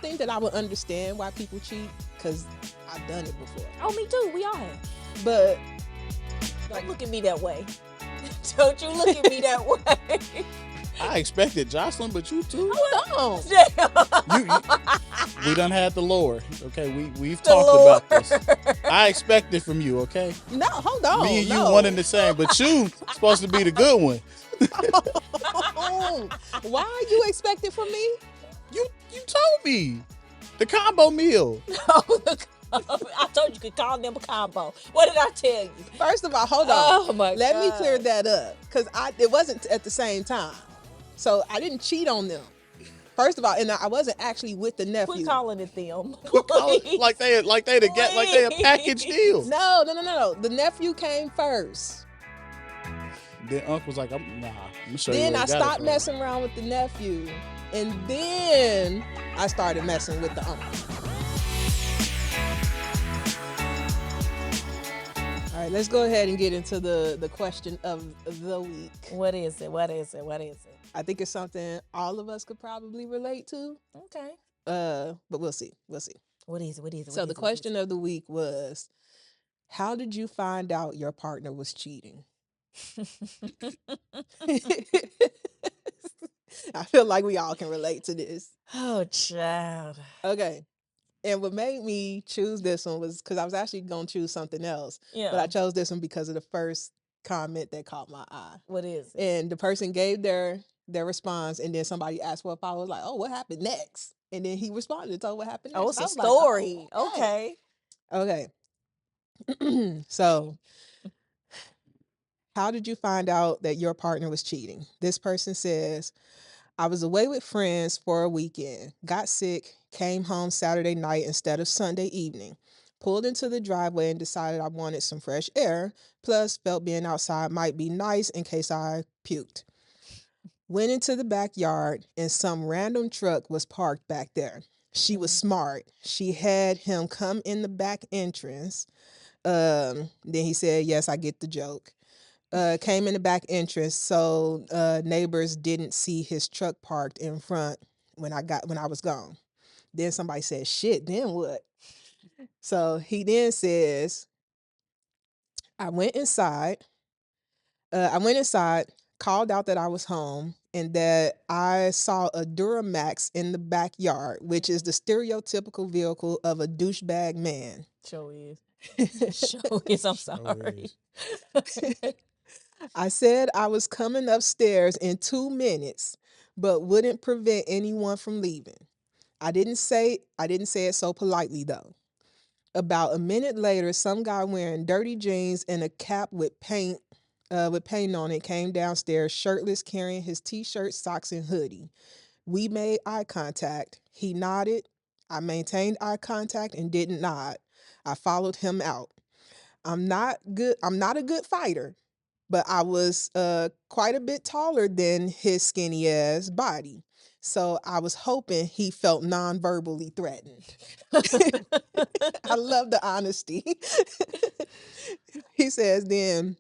think that I would understand why people cheat because I've done it before. Oh, me too. We all have. But Don't look at me that way. Don't you look at me that way. I expected Jocelyn, but you too. don't. We done had the lore. Okay, we've The talked lore. about this. I expect it from you. Okay, No, hold on. me and you no. one and the same, but you supposed to be the good one. Why are you expecting from me? You told me the combo meal. I told you could call them a combo. What did I tell you? First of all, hold on. Oh my Let me God. clear that up because it wasn't at the same time. So I didn't cheat on them. First of all, and I wasn't actually with the nephew. Quit calling it them. Like they a package deal. No. The nephew came first. Then Unc was like, I'm gonna show you. Then where I he got it stopped from. messing around with the nephew, and then I started messing with the uncle. All right, let's go ahead and get into the question of the week. What is it? I think it's something all of us could probably relate to. Okay. But we'll see. What is it? So the question of the week was, how did you find out your partner was cheating? I feel like we all can relate to this. Oh, child. Okay. And what made me choose this one was because I was actually going to choose something else. Yeah. But I chose this one because of the first comment that caught my eye. What is it? And the person gave their response, and then somebody asked for a follow. I was like, oh, what happened next? And then he responded and told what happened next. Oh, it's I a was like, story. oh, Okay. Okay. So, how did you find out that your partner was cheating? This person says, I was away with friends for a weekend, got sick, came home Saturday night instead of Sunday evening, pulled into the driveway and decided I wanted some fresh air, plus felt being outside might be nice in case I puked. Went into the backyard and some random truck was parked back there. She was smart. She had him come in the back entrance. Then he said, yes, I get the joke. Came in the back entrance, so neighbors didn't see his truck parked in front when I was gone. Then somebody said, shit, then what? So he then says, I went inside, called out that I was home and that I saw a Duramax in the backyard, which is the stereotypical vehicle of a douchebag man. Show is. Show is. I'm sorry. I said I was coming upstairs in 2 minutes, but wouldn't prevent anyone from leaving. I didn't say it so politely though. About a minute later, some guy wearing dirty jeans and a cap with paint on it came downstairs shirtless, carrying his t-shirt, socks, and hoodie. We made eye contact. He nodded. I maintained eye contact and didn't nod. I followed him out. I'm not a good fighter, but I was quite a bit taller than his skinny ass body. So I was hoping he felt non-verbally threatened. I love the honesty. He says, then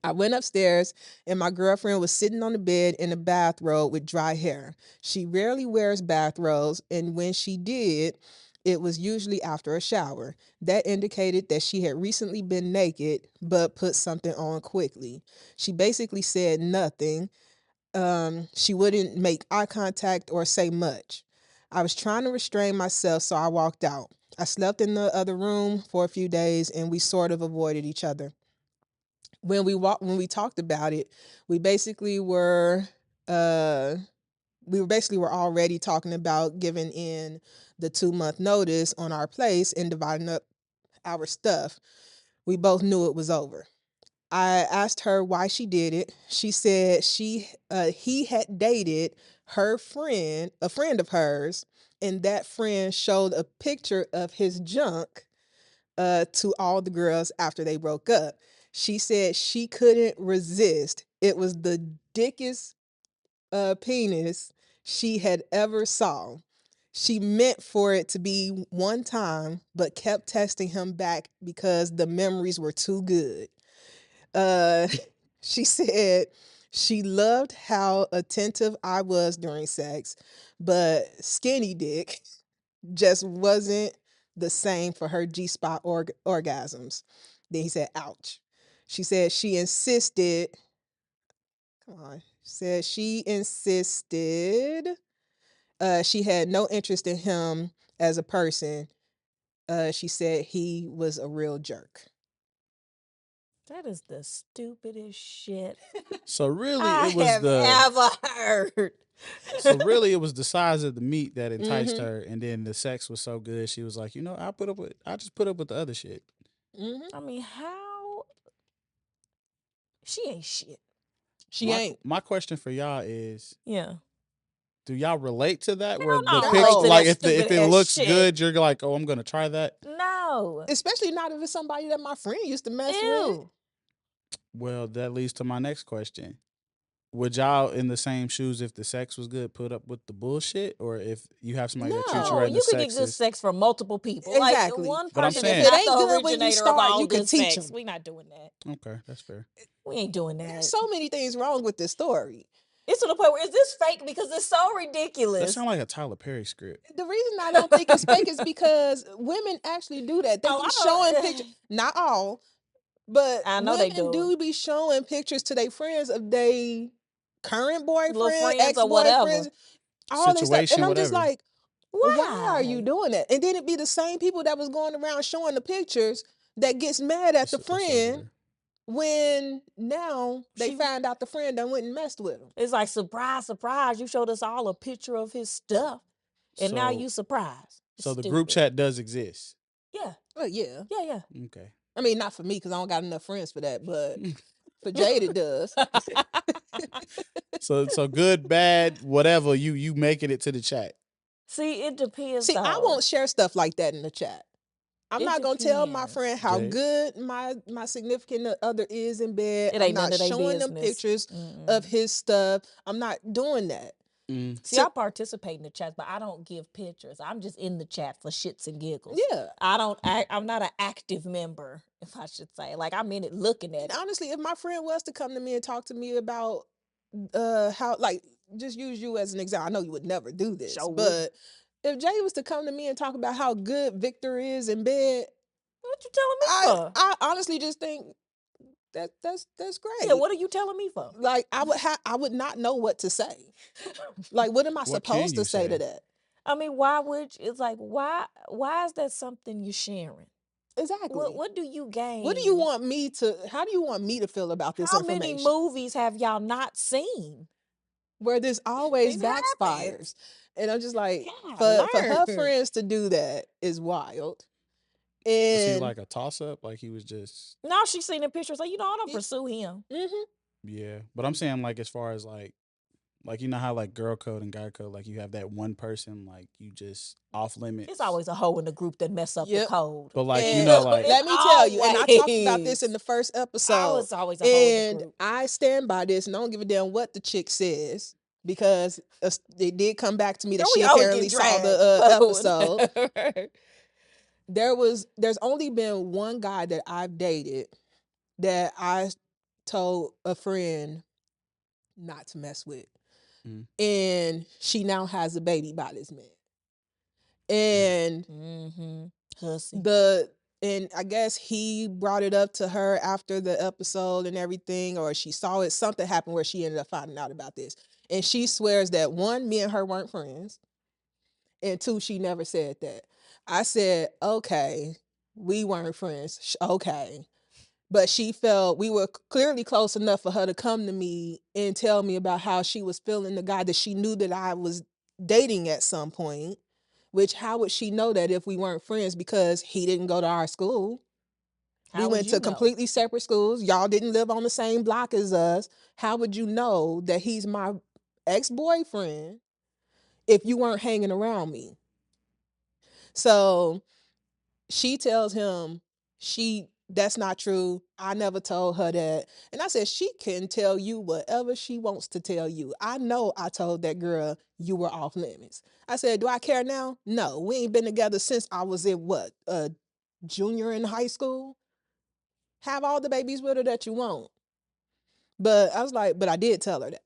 I went upstairs and my girlfriend was sitting on the bed in a bathrobe with dry hair. She rarely wears bathrobes, and when she did, it was usually after a shower. That indicated that she had recently been naked, but put something on quickly. She basically said nothing. She wouldn't make eye contact or say much. I was trying to restrain myself, so I walked out. I slept in the other room for a few days, and we sort of avoided each other. When we talked about it, we basically were already talking about giving in the 2-month notice on our place and dividing up our stuff. We both knew it was over. I asked her why she did it. She said he had dated a friend of hers, and that friend showed a picture of his junk to all the girls after they broke up. She said she couldn't resist. It was the dickest penis she had ever saw. She meant for it to be one time, but kept texting him back because the memories were too good. She said she loved how attentive I was during sex, but skinny dick just wasn't the same for her G-spot orgasms. Then he said, ouch. She said she insisted, come on, said she insisted she had no interest in him as a person. She said he was a real jerk. That is the stupidest shit So really, I it was have the ever heard. so really it was the size of the meat that enticed Mhm. her, and then the sex was so good. She was like, I just put up with the other shit. Mhm. I mean, how? She ain't shit. She My ain't. my question for y'all is, Yeah. do y'all relate to that? Hell Where no, I the don't pic, relate to No. like that if stupid it ass looks shit. good, you're like, oh, I'm gonna try that. No. Especially not if it's somebody that my friend used to mess with. Ew. Well, that leads to my next question. Would y'all, in the same shoes, if the sex was good, put up with the bullshit, or if you have somebody that treats you No. right No, and the you could get sex good is sex from multiple people. Exactly. Like one But I'm person saying- is If it not ain't the good when you originator of start, all you can good teach sex. them. We not doing that. okay, that's fair. We ain't doing that. There's so many things wrong with this story. It's to the point where is this fake because it's so That ridiculous. sounds like a Tyler Perry script. The reason I don't think it's fake is because women actually do that. They Oh, be I showing don't- pictures, not all, but I know they women do. do be showing pictures to their friends of their current Little boyfriend, friends or ex-boyfriends, whatever. all this stuff. And Situation, I'm just whatever. like, why are you Why? doing that? And then it be the same people that was going around showing the pictures that gets mad at the It's over friend there. when now they She- find out the friend done went and messed with him. It's like surprise, surprise. You showed us all a picture of his stuff, and now So- you surprised. It's So the group stupid. chat does exist. Yeah, Well, yeah. yeah, Okay. I mean, not for me because I don't got enough friends for that, but for Jade it does. yeah. So good, bad, whatever. You making it to the chat. See, it depends. See, I though. won't share stuff like that in the chat. I'm It not gonna tell my depends. friend how Jade? good my significant other is in bed. It I'm ain't none not of they showing them business. pictures Mm-mm. of his stuff. I'm not doing that. Mm. See, So- I participate in the chat, but I don't give pictures. I'm just in the chat for shits and giggles. Yeah. I don't. I'm not an active member, if I should say. Like I'm in it, looking at And it. honestly, if my friend was to come to me and talk to me about how, like, just use you as an example. I know you would never do this, Sure but if Jay was to come to me and talk about how good Victor is in bed, What you telling me for? I honestly just think that's great. Yeah, what are you telling me for? Like I would not know what to say. Like, what am I What can supposed you to say to say? that? I mean, why would you, it's like why is that something you're sharing? Exactly. What do you gain? What do you want me to? How do you want me to feel about this How many information? movies have y'all not seen? Where this always This happens. backfires, and I'm just like, God, for her learn. friends to do that is wild. Was he And like a toss up? Like he was just Now she's seen the pictures. Like, I don't Yeah. pursue him. mhm. yeah. But I'm saying like as far as like you know how like girl code and guy code, like you have that one person like you just off limits. It's always a hoe in the group that mess up the Yep. code. But like you And know like let me tell you, and I talked about this in always. the first I episode. was always a hoe in the And group. I stand by this, and I don't give a damn what the chick says because it did come back to me that Girl, she we always apparently get saw dragged. the episode. There's only been one guy that I've dated that I told a friend not to mess with, Mhm. and she now has a baby by this man, and Mm-hmm. Hussy. and I guess he brought it up to her after the episode and everything, or she saw it. Something happened where she ended up finding out about this. And she swears that one, me and her weren't friends. And two, she never said that. I said, okay, we weren't friends. Okay. But she felt we were clearly close enough for her to come to me and tell me about how she was feeling the guy that she knew that I was dating at some point. Which, how would she know that if we weren't friends? Because he didn't go to our school. How We would went you to know? completely separate schools. Y'all didn't live on the same block as us. How would you know that he's my ex-boyfriend if you weren't hanging around me? So she tells him that's not true. I never told her that. And I said, she can tell you whatever she wants to tell you. I know I told that girl you were off limits. I said, do I care now? No, we ain't been together since I was in what, junior in high school? Have all the babies with her that you want. But I was like, but I did tell her that.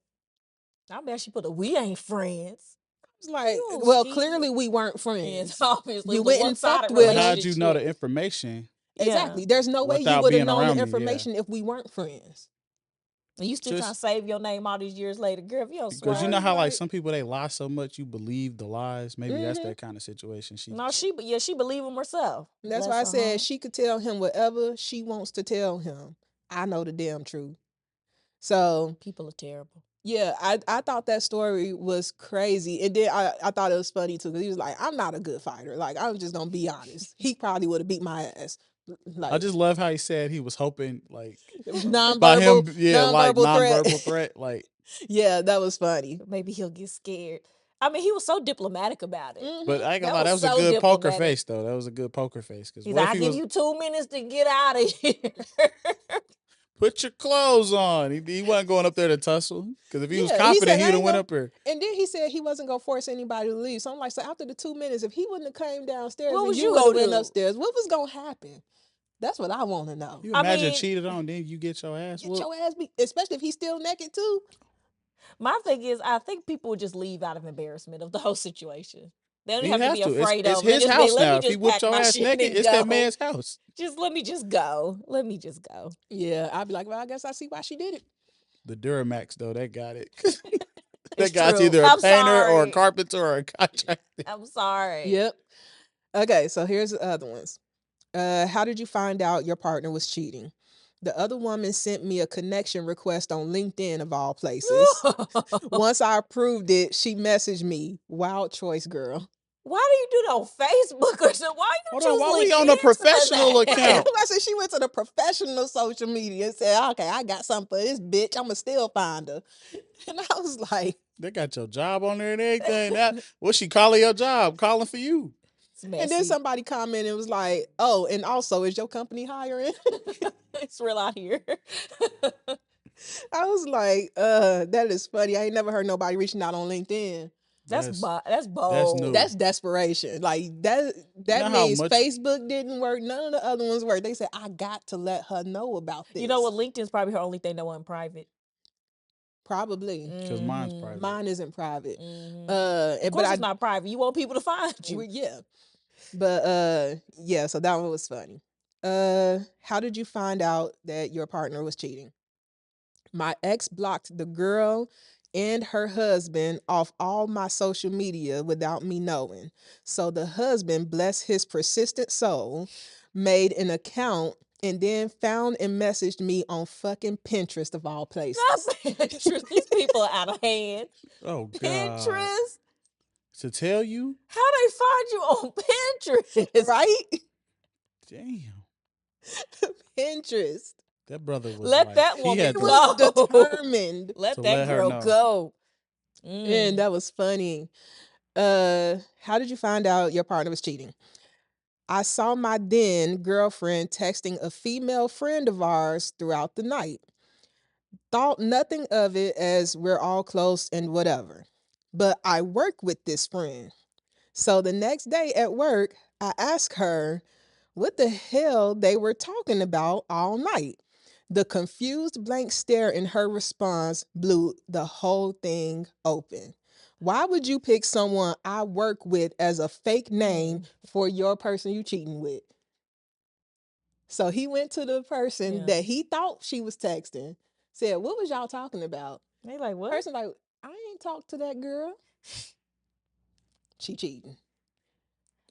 I bet she put a we ain't friends. It's like, You on well, ski. clearly we weren't It's friends. obviously You it was went a and fucked one-sided with But him. how'd you know the relationship. information Exactly. Yeah. There's no way you without would have being known the around me? Yeah. information if we weren't friends. And you still trying to Just save your name all these years later, girl. If you don't because you swear. know how like Right. some people they lie so much you believe the lies. Maybe that's Mhm. that kind of situation. No, she believe him herself. And that's Bless why I her said heart. she could tell him whatever she wants to tell him. I know the damn truth. So People are terrible. yeah, I thought that story was crazy. And then I thought it was funny too, because he was like, I'm not a good fighter. Like, I'm just gonna be honest. He probably would have beat my ass. I Like just love how he said he was hoping like by nonverbal, him, yeah, like nonverbal threat. nonverbal threat, like. Yeah, that was funny. Maybe he'll get scared. I mean, he was so diplomatic about it. But Mhm. I ain't gonna That lie, that was was a so good poker diplomatic. face though. That was a good poker face. Because He's what like, if I he give was you 2 minutes to get out of here. put your clothes on? He wasn't going up there to tussle. Because if he was Yeah, he confident, said he I would have ain't went gonna. up there. And then he said he wasn't gonna force anybody to leave. So I'm like, so after the 2 minutes, if he wouldn't have came downstairs What and was you you would have gonna went do? upstairs, what was gonna happen? That's what I want to know. You I imagine mean, cheated on, then you get your ass Get whooped. your ass beat, especially if he's still naked too. my thing is, I think people would just leave out of embarrassment of the whole situation. They don't He have to has be to. afraid It's of it. They his just be, house let now. me If he just whooped pack your my ass shit naked, and it's that go. man's house. Just let me just go. Let me just go. Yeah, I'd be like, well, I guess I see why she did it. The Duramax though, that got it. It's That guy's true. either a I'm painter or a sorry. carpenter or a contractor. I'm sorry. Yep. Okay, so here's the other ones. How did you find out your partner was cheating? The other woman sent me a connection request on LinkedIn of all places. Once I approved it, she messaged me, "Wild choice, girl." Why do you do that on Facebook or something? Why you Hold on, choose why we on a LinkedIn for professional account? that? I said she went to the professional social media and said, "Okay, I got something for this bitch. I'ma still find her." And I was like, They got your job on there and everything. Now, what's she calling your job? Calling for you. It's and then messy. somebody commented and was like, "Oh, and also, is your company hiring?" It's real out here. I was like, that is funny. I ain't never heard nobody reaching out on LinkedIn. That's That's bold. new. That's desperation. Like that You know how means much Facebook didn't work. None of the other ones worked. They said, I got to let her know about this. You know what? LinkedIn's probably her only thing that wasn't private. Probably. because mine's private. Mine isn't private. Of But course, it's not private. You want people to find you. yeah. But yeah, so that one was funny. How did you find out that your partner was cheating? My ex blocked the girl and her husband off all my social media without me knowing. So the husband, bless his persistent soul, made an account and then found and messaged me on fucking Pinterest of all Not places. Pinterest. These people are out of hand. Oh God. Pinterest. To tell you, How they find you on Pinterest? Right? damn, Pinterest. that brother was Let like that he woman had He to was go. determined. Let to that let her girl know. go. And that was funny. How did you find out your partner was cheating? I saw my then girlfriend texting a female friend of ours throughout the night. Thought nothing of it as we're all close and whatever. But I work with this friend. So the next day at work, I asked her what the hell they were talking about all night. The confused blank stare in her response blew the whole thing open. Why would you pick someone I work with as a fake name for your person you cheating with? So he went to the person Yeah. that he thought she was texting, said, "What was y'all talking about?" They like, what? Person like, "I ain't talked to that girl. She cheating."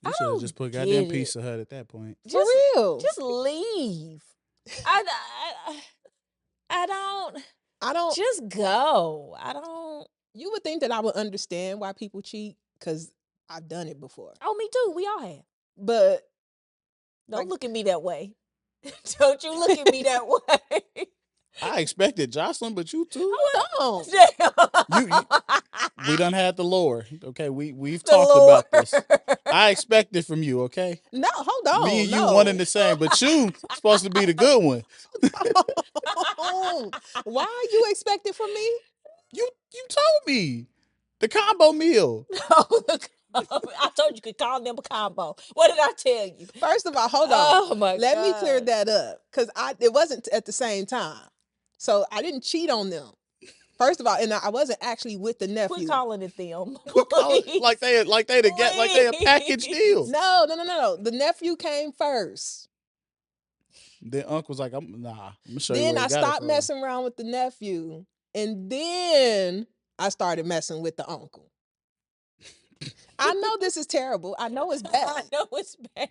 You I should have don't just put get goddamn it. Pizza Hut at that point. For real. Just leave. I don't. I don't. Just go. I don't. You would think that I would understand why people cheat because I've done it before. Oh, me too. We all have. But Don't Like- look at me that way. Don't you look at me that way. I expected Jocelyn, but you too. don't. Damn. We done had the lore. Okay, we've The talked Lord. about this. I expect it from you. Okay, No, hold on. me and you no. one and the same, but you supposed to be the good one. Why are you expecting from me? You told me the combo meal. I told you could call them a combo. What did I tell you? First of all, hold on. Oh my Let me clear God. that up because it wasn't at the same time. So I didn't cheat on them. First of all, and I wasn't actually with the Quit nephew. calling it them. Quit calling like they a package deal. No. The nephew came first. Then Uncle's like, I'm gonna show you Then where he I got it stopped from. messing around with the nephew, and then I started messing with the uncle. I know this is terrible. I know it's I bad. know it's bad.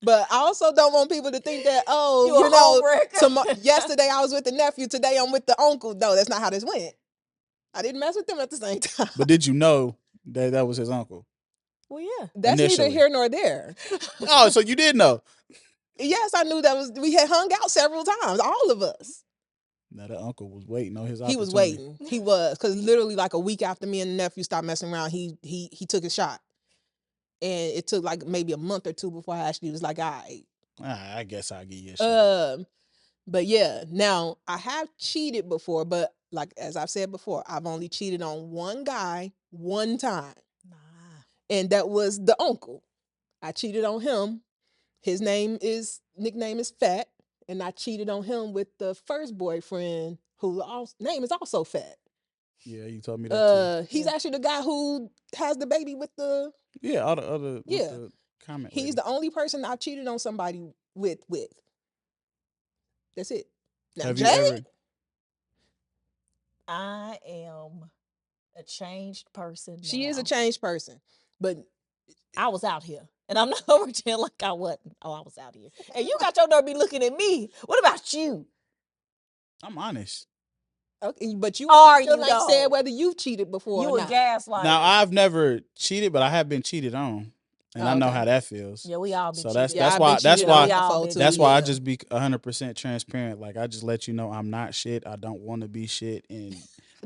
But I also don't want people to think that, You a homewrecker. yesterday I was with the nephew, today I'm with the uncle. No, that's not how this went. I didn't mess with them at the same time. But did you know that was his uncle? Well, yeah. That's initially. neither here nor there. Oh, so you did know. Yes, I knew we had hung out several times, all of us. Now that uncle was waiting on his opportunity. He was waiting. He was, because literally like a week after me and the nephew stopped messing around, he took his shot. And it took like maybe a month or two before I actually was like, all right. I guess I'll give you a shot. But yeah, now I have cheated before, but like as I've said before, I've only cheated on one guy one time. Nah. And that was the uncle. I cheated on him. His nickname is Fat. And I cheated on him with the first boyfriend whose name is also Fat. Yeah, you told me that too. He's actually the guy who has the baby with the... Yeah, all the other Yeah. with the comment He's lady. the only person I've cheated on somebody with. That's it. Now, Have Jade, you ever? I am a changed person. she is now. a changed person. But I was out here. And I'm not gonna pretend like I wasn't. Oh, I was out here. And you got your nerve be looking at me. What about you? I'm honest. okay, but you Are still you, ain't said though? whether you've cheated before You or a not. gaslighter. Now I've never cheated, but I have been cheated on, and I know Okay. how that feels. Yeah, we all be So cheated. Yeah, I've been that's cheated on why y'all before, too, that's why I yeah. just be 100% transparent. Like I just let you know I'm not shit. I don't want to be shit, and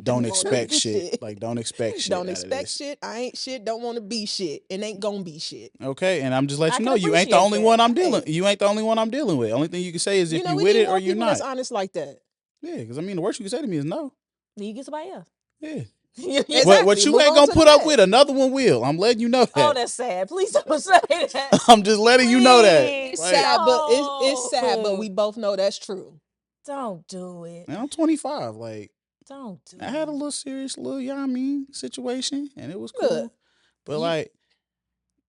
don't expect be shit. shit. Like don't expect shit. Don't out of expect this. shit. I ain't shit. Don't want to be shit. And ain't gonna be shit. Okay, and I'm just letting I you can know you ain't the appreciate only that. one I'm Hey. dealing. You ain't the only one I'm dealing with. Only thing you can say is if you we with need it more or you people not. that's honest like that. Yeah, because I mean the worst you can say to me is no. Then you get somebody else. Yeah. Exactly. What you Move ain't on gonna to put the up next. with, another one will. I'm letting you know that. Oh, that's sad. Please don't say that. I'm just letting you know that. Please. It's Like, sad, but it's No. sad, but we both know that's true. Don't do it. man, I'm 25. Like Don't do I had a it. little serious, you know what I mean, situation, and it was cool. Look, But like,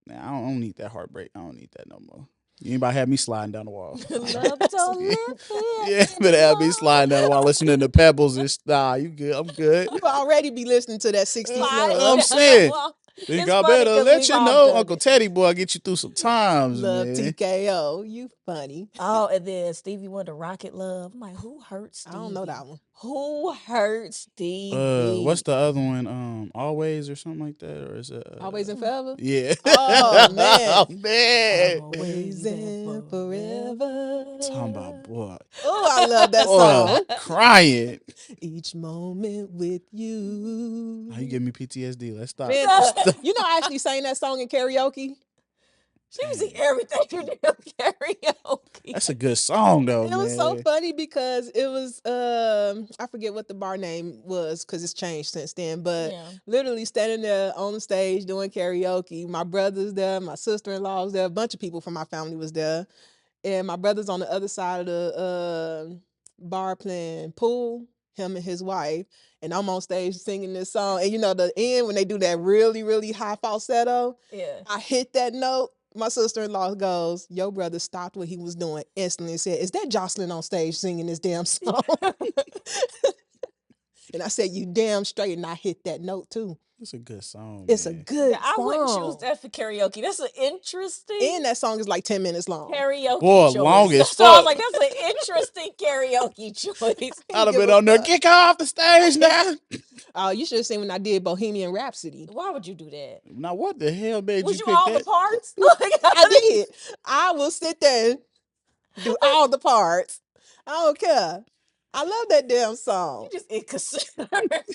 nah, I don't need that heartbreak. I don't need that no more. Anybody have me sliding down the wall? Love don't live here. Yeah, better have me sliding down the wall, listening to Pebbles and nah, you good? I'm good. you already be listening to that 60s Slide love. I'm saying. Well, Think it's I funny better 'cause let we've you all know, done Uncle it. Teddy boy, get you through some times, Love man. TKO. You funny. Oh, and then Stevie Wonder, Rocket Love. I'm like, who hurt Stevie? I don't know that one. Who hurt Stevie? What's the other one? Always or something like that, or is it Always and forever? Yeah. Oh, man. Oh, man. Always and forever. Talking about boy. Oh, I love that Boy, song. I'm crying. Each moment with you. Now you give me PTSD. Let's stop. Man, you know, I actually sang that song in karaoke. She was sing everything you do karaoke. That's a good song though, It man. was so funny because it was I forget what the bar name was because it's changed since then, but Yeah. literally standing there on the stage doing karaoke. My brother's there, my sister-in-law was there, a bunch of people from my family was there, and my brother's on the other side of the bar playing pool, him and his wife, and I'm on stage singing this song. And you know the end when they do that really, really high falsetto, Yeah. I hit that note. My sister-in-law goes, your brother stopped what he was doing instantly and said, is that Jocelyn on stage singing this damn song? And I said, you damn straight. And I hit that note too. It's a good song. It's a man. good Yeah, I song. wouldn't choose that for karaoke. That's an interesting And that song is like 10 minutes long. karaoke Boy, choice. long as So I was fuck. like, that's an interesting karaoke choice. I'd have Give been a on there. fuck. Kick her off the stage now. You should have seen when I did Bohemian Rhapsody. Why would you do that? Now what the hell made Was you you pick all that? the parts? I did. I will sit there and do all the parts. I don't care. I love that damn song. You just inconsiderate.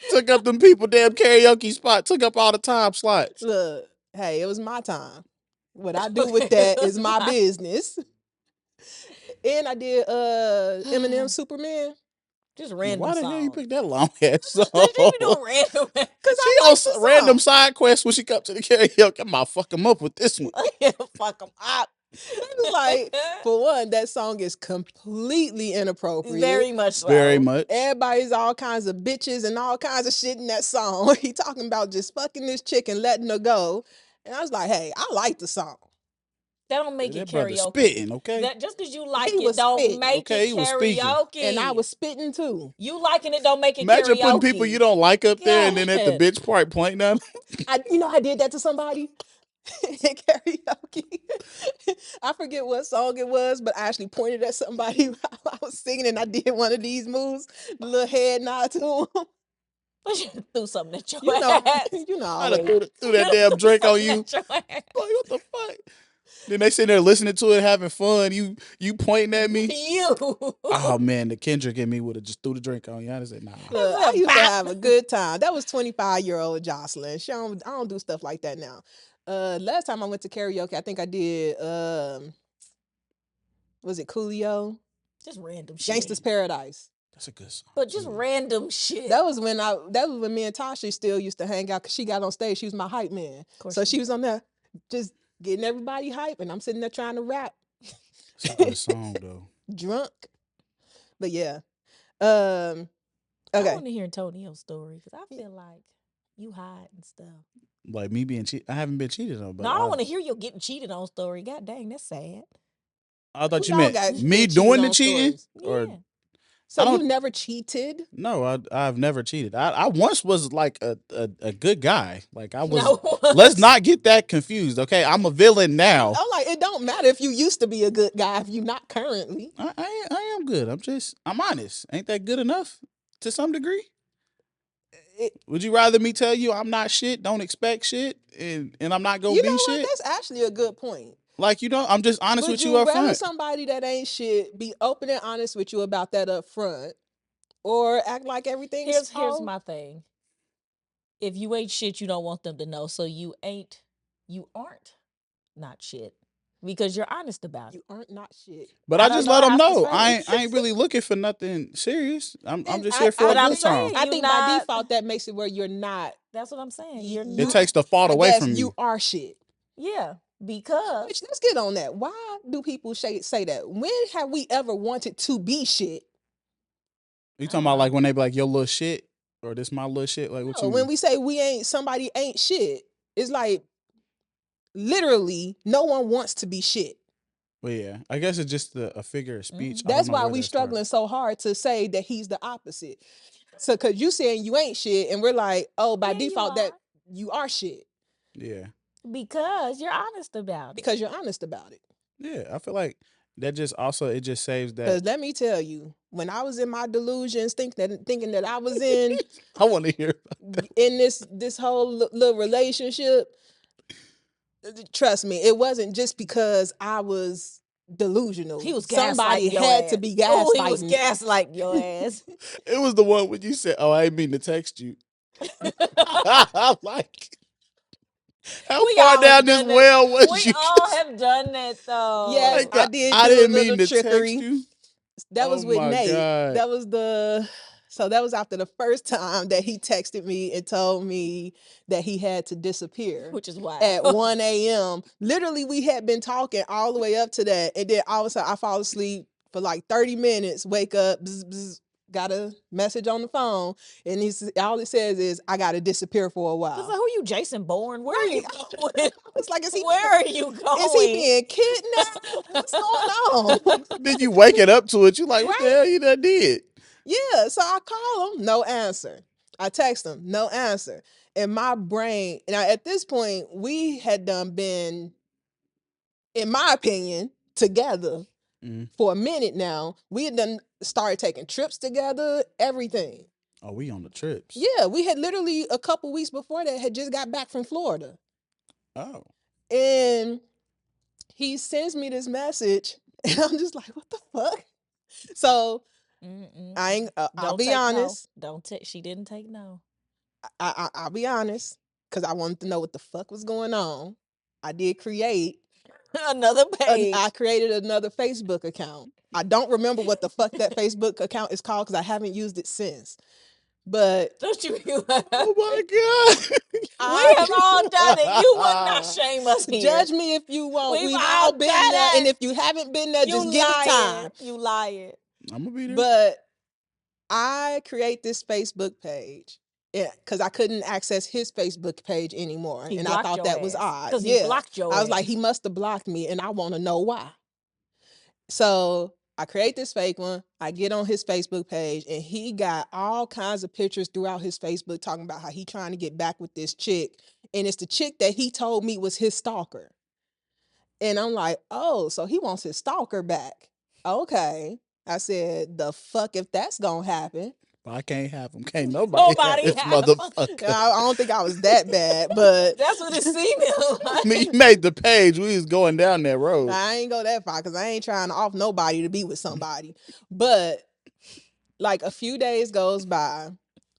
Took up them people damn karaoke spot. Took up all the time slots. Look, hey, it was my time. What I do with that is my business. And I did Eminem Superman. Just random Why the hell you songs. pick that long ass song? She be doing random. Because She I on like the random song. side quest when she come to the karaoke. I'm gonna fuck him up with this one. Yeah, fuck them up. It's like, for one, that song is completely inappropriate. Very much so. Very much. Everybody's all kinds of bitches and all kinds of shit in that song. He talking about just fucking this chick and letting her go. And I was like, hey, I like the song. That don't make That it brother karaoke. spitting, okay? That just because you like He it was don't spitting. make Okay, it he was speaking. karaoke. And I was spitting too. You liking it don't make it Imagine karaoke. putting people you don't like up there and then at the God. bitch part pointing them. I did that to somebody in karaoke. I forget what song it was, but I actually pointed at somebody while I was singing and I did one of these moves, the little head nod to him. Threw something at your You know, ass. you know, I'd have always. threw that damn drink on Something you. at your ass. Like, what the fuck? Then they sitting there listening to it, having fun. You pointing at me. You. Oh man, the Kendrick in me would have just threw the drink on you. I'd have said, nah. Look, I used to have a good time. That was 25-year-old Jocelyn. I don't do stuff like that now. Last time I went to karaoke, I think I did was it Coolio? Just random shit. Gangsta's Paradise. That's a good song. But just too. random shit. That was when me and Tasha still used to hang out because she got on stage. She was my hype man. So she was on there just getting everybody hype, and I'm sitting there trying to rap. It's a good song though. Drunk. But yeah. I Okay. want to hear Antonio's story because I feel like you hide and stuff. Like me being cheated. I haven't been cheated on, but No, I don't want to hear your getting cheated on story. God dang, that's sad. I thought We you all meant got me been cheated doing the on cheating. stories. Or Yeah. So I don't- you never cheated? no, I've never cheated. I once was like a good guy. Like I was. No. Let's not get that confused, okay? I'm a villain now. I'm like, it don't matter if you used to be a good guy if you're not currently. I am good. I'm honest. Ain't that good enough to some degree? Would you rather me tell you I'm not shit, don't expect shit, and I'm not gonna You be know what? shit? That's actually a good point. Like I'm just honest Would with you you up rather front. somebody that ain't shit be open and honest with you about that up front, or act like everything's Here's my thing. If you ain't shit, you don't want them to know. So you aren't not shit because you're honest about it. You aren't not shit. But I I don't just know let them how else to know say I ain't really looking for nothing serious. I'm And just here for a But I'm good time. saying- I You think not- by default that makes it where you're not. That's what I'm saying. You're It It not. takes the fault I away guess from you you. are shit. Yeah, because Bitch, let's get on that. Why do people say that? When have we ever wanted to be shit? You talking about like when they be like, yo, little shit, or this my little shit? Like, what No, you when mean? we say somebody ain't shit, it's like literally no one wants to be shit. Well, yeah, I guess it's just a figure of speech. I That's don't know why where we that started. struggling so hard to say that he's the opposite. So, cause you saying you ain't shit, and we're like, oh, by Yeah, you default that are. you are shit Yeah, because you're honest about it. because you're honest about it. yeah. I feel like that just also it just saves Because that. let me tell you, when I was in my delusions, thinking that I was in I want to hear. in this whole little relationship, trust me, it wasn't just because I was delusional. He was Somebody gaslighting your had ass. to be Oh, he was gaslighting. gaslighting your ass. It was the one when you said, "Oh, I ain't mean to text you." Like, how We far all down have this done that. well was We you? all have done that though. Yes, Like, I did I do a didn't little mean to trickery. text you. That was Oh with my Nate. God. That was that was after the first time that he texted me and told me that he had to disappear. Which is wild. At 1 a.m. Literally, we had been talking all the way up to that. And then all of a sudden I fall asleep for like 30 minutes, wake up, bzz, bzz, got a message on the phone, and all it says is, I gotta disappear for a I was while. like, who you, Jason Bourne? Where are you going? It's like, Where are you going? is he being kidnapped? What's going on? Then you waking up to it. You like, what the hell you done did? Yeah, so I call him, no answer. I text him, no answer. And my brain, now at this point, we had been, in my opinion, together for a minute now. We had done started taking trips together, everything. Oh, we on the trips. Yeah, we had literally a couple weeks before that had just got back from Florida. Oh. And he sends me this message, and I'm just like, what the fuck? So I ain't. I'll be honest. No. Don't take. She didn't take no. I'll be honest, because I wanted to know what the fuck was going on. I did create Another page. I created another Facebook account. I don't remember what the fuck that Facebook account is called because I haven't used it since. But Don't you realize? Oh my god. We have all done it. You would not shame us here. Judge me if you want. We've We've all all been done there, it. and if you haven't been there, You just give it time. You lying. I'm gonna be there. But I create this Facebook page because I couldn't access his Facebook page anymore, He and I blocked thought your that was ass. odd. Because he Yeah, blocked your I was ass. like, he must have blocked me, and I want to know why. So I create this fake one. I get on his Facebook page, and he got all kinds of pictures throughout his Facebook talking about how he trying to get back with this chick, and it's the chick that he told me was his stalker. And I'm like, oh, so he wants his stalker back. Okay. I said, the fuck if that's gonna happen. But I can't have him. Can't nobody Nobody have this have him. motherfucker. I don't think I was that bad, but That's what it seemed like. I mean, you made the page. We was going down that road. I ain't go that far because I ain't trying to off nobody to be with somebody. But like a few days goes by,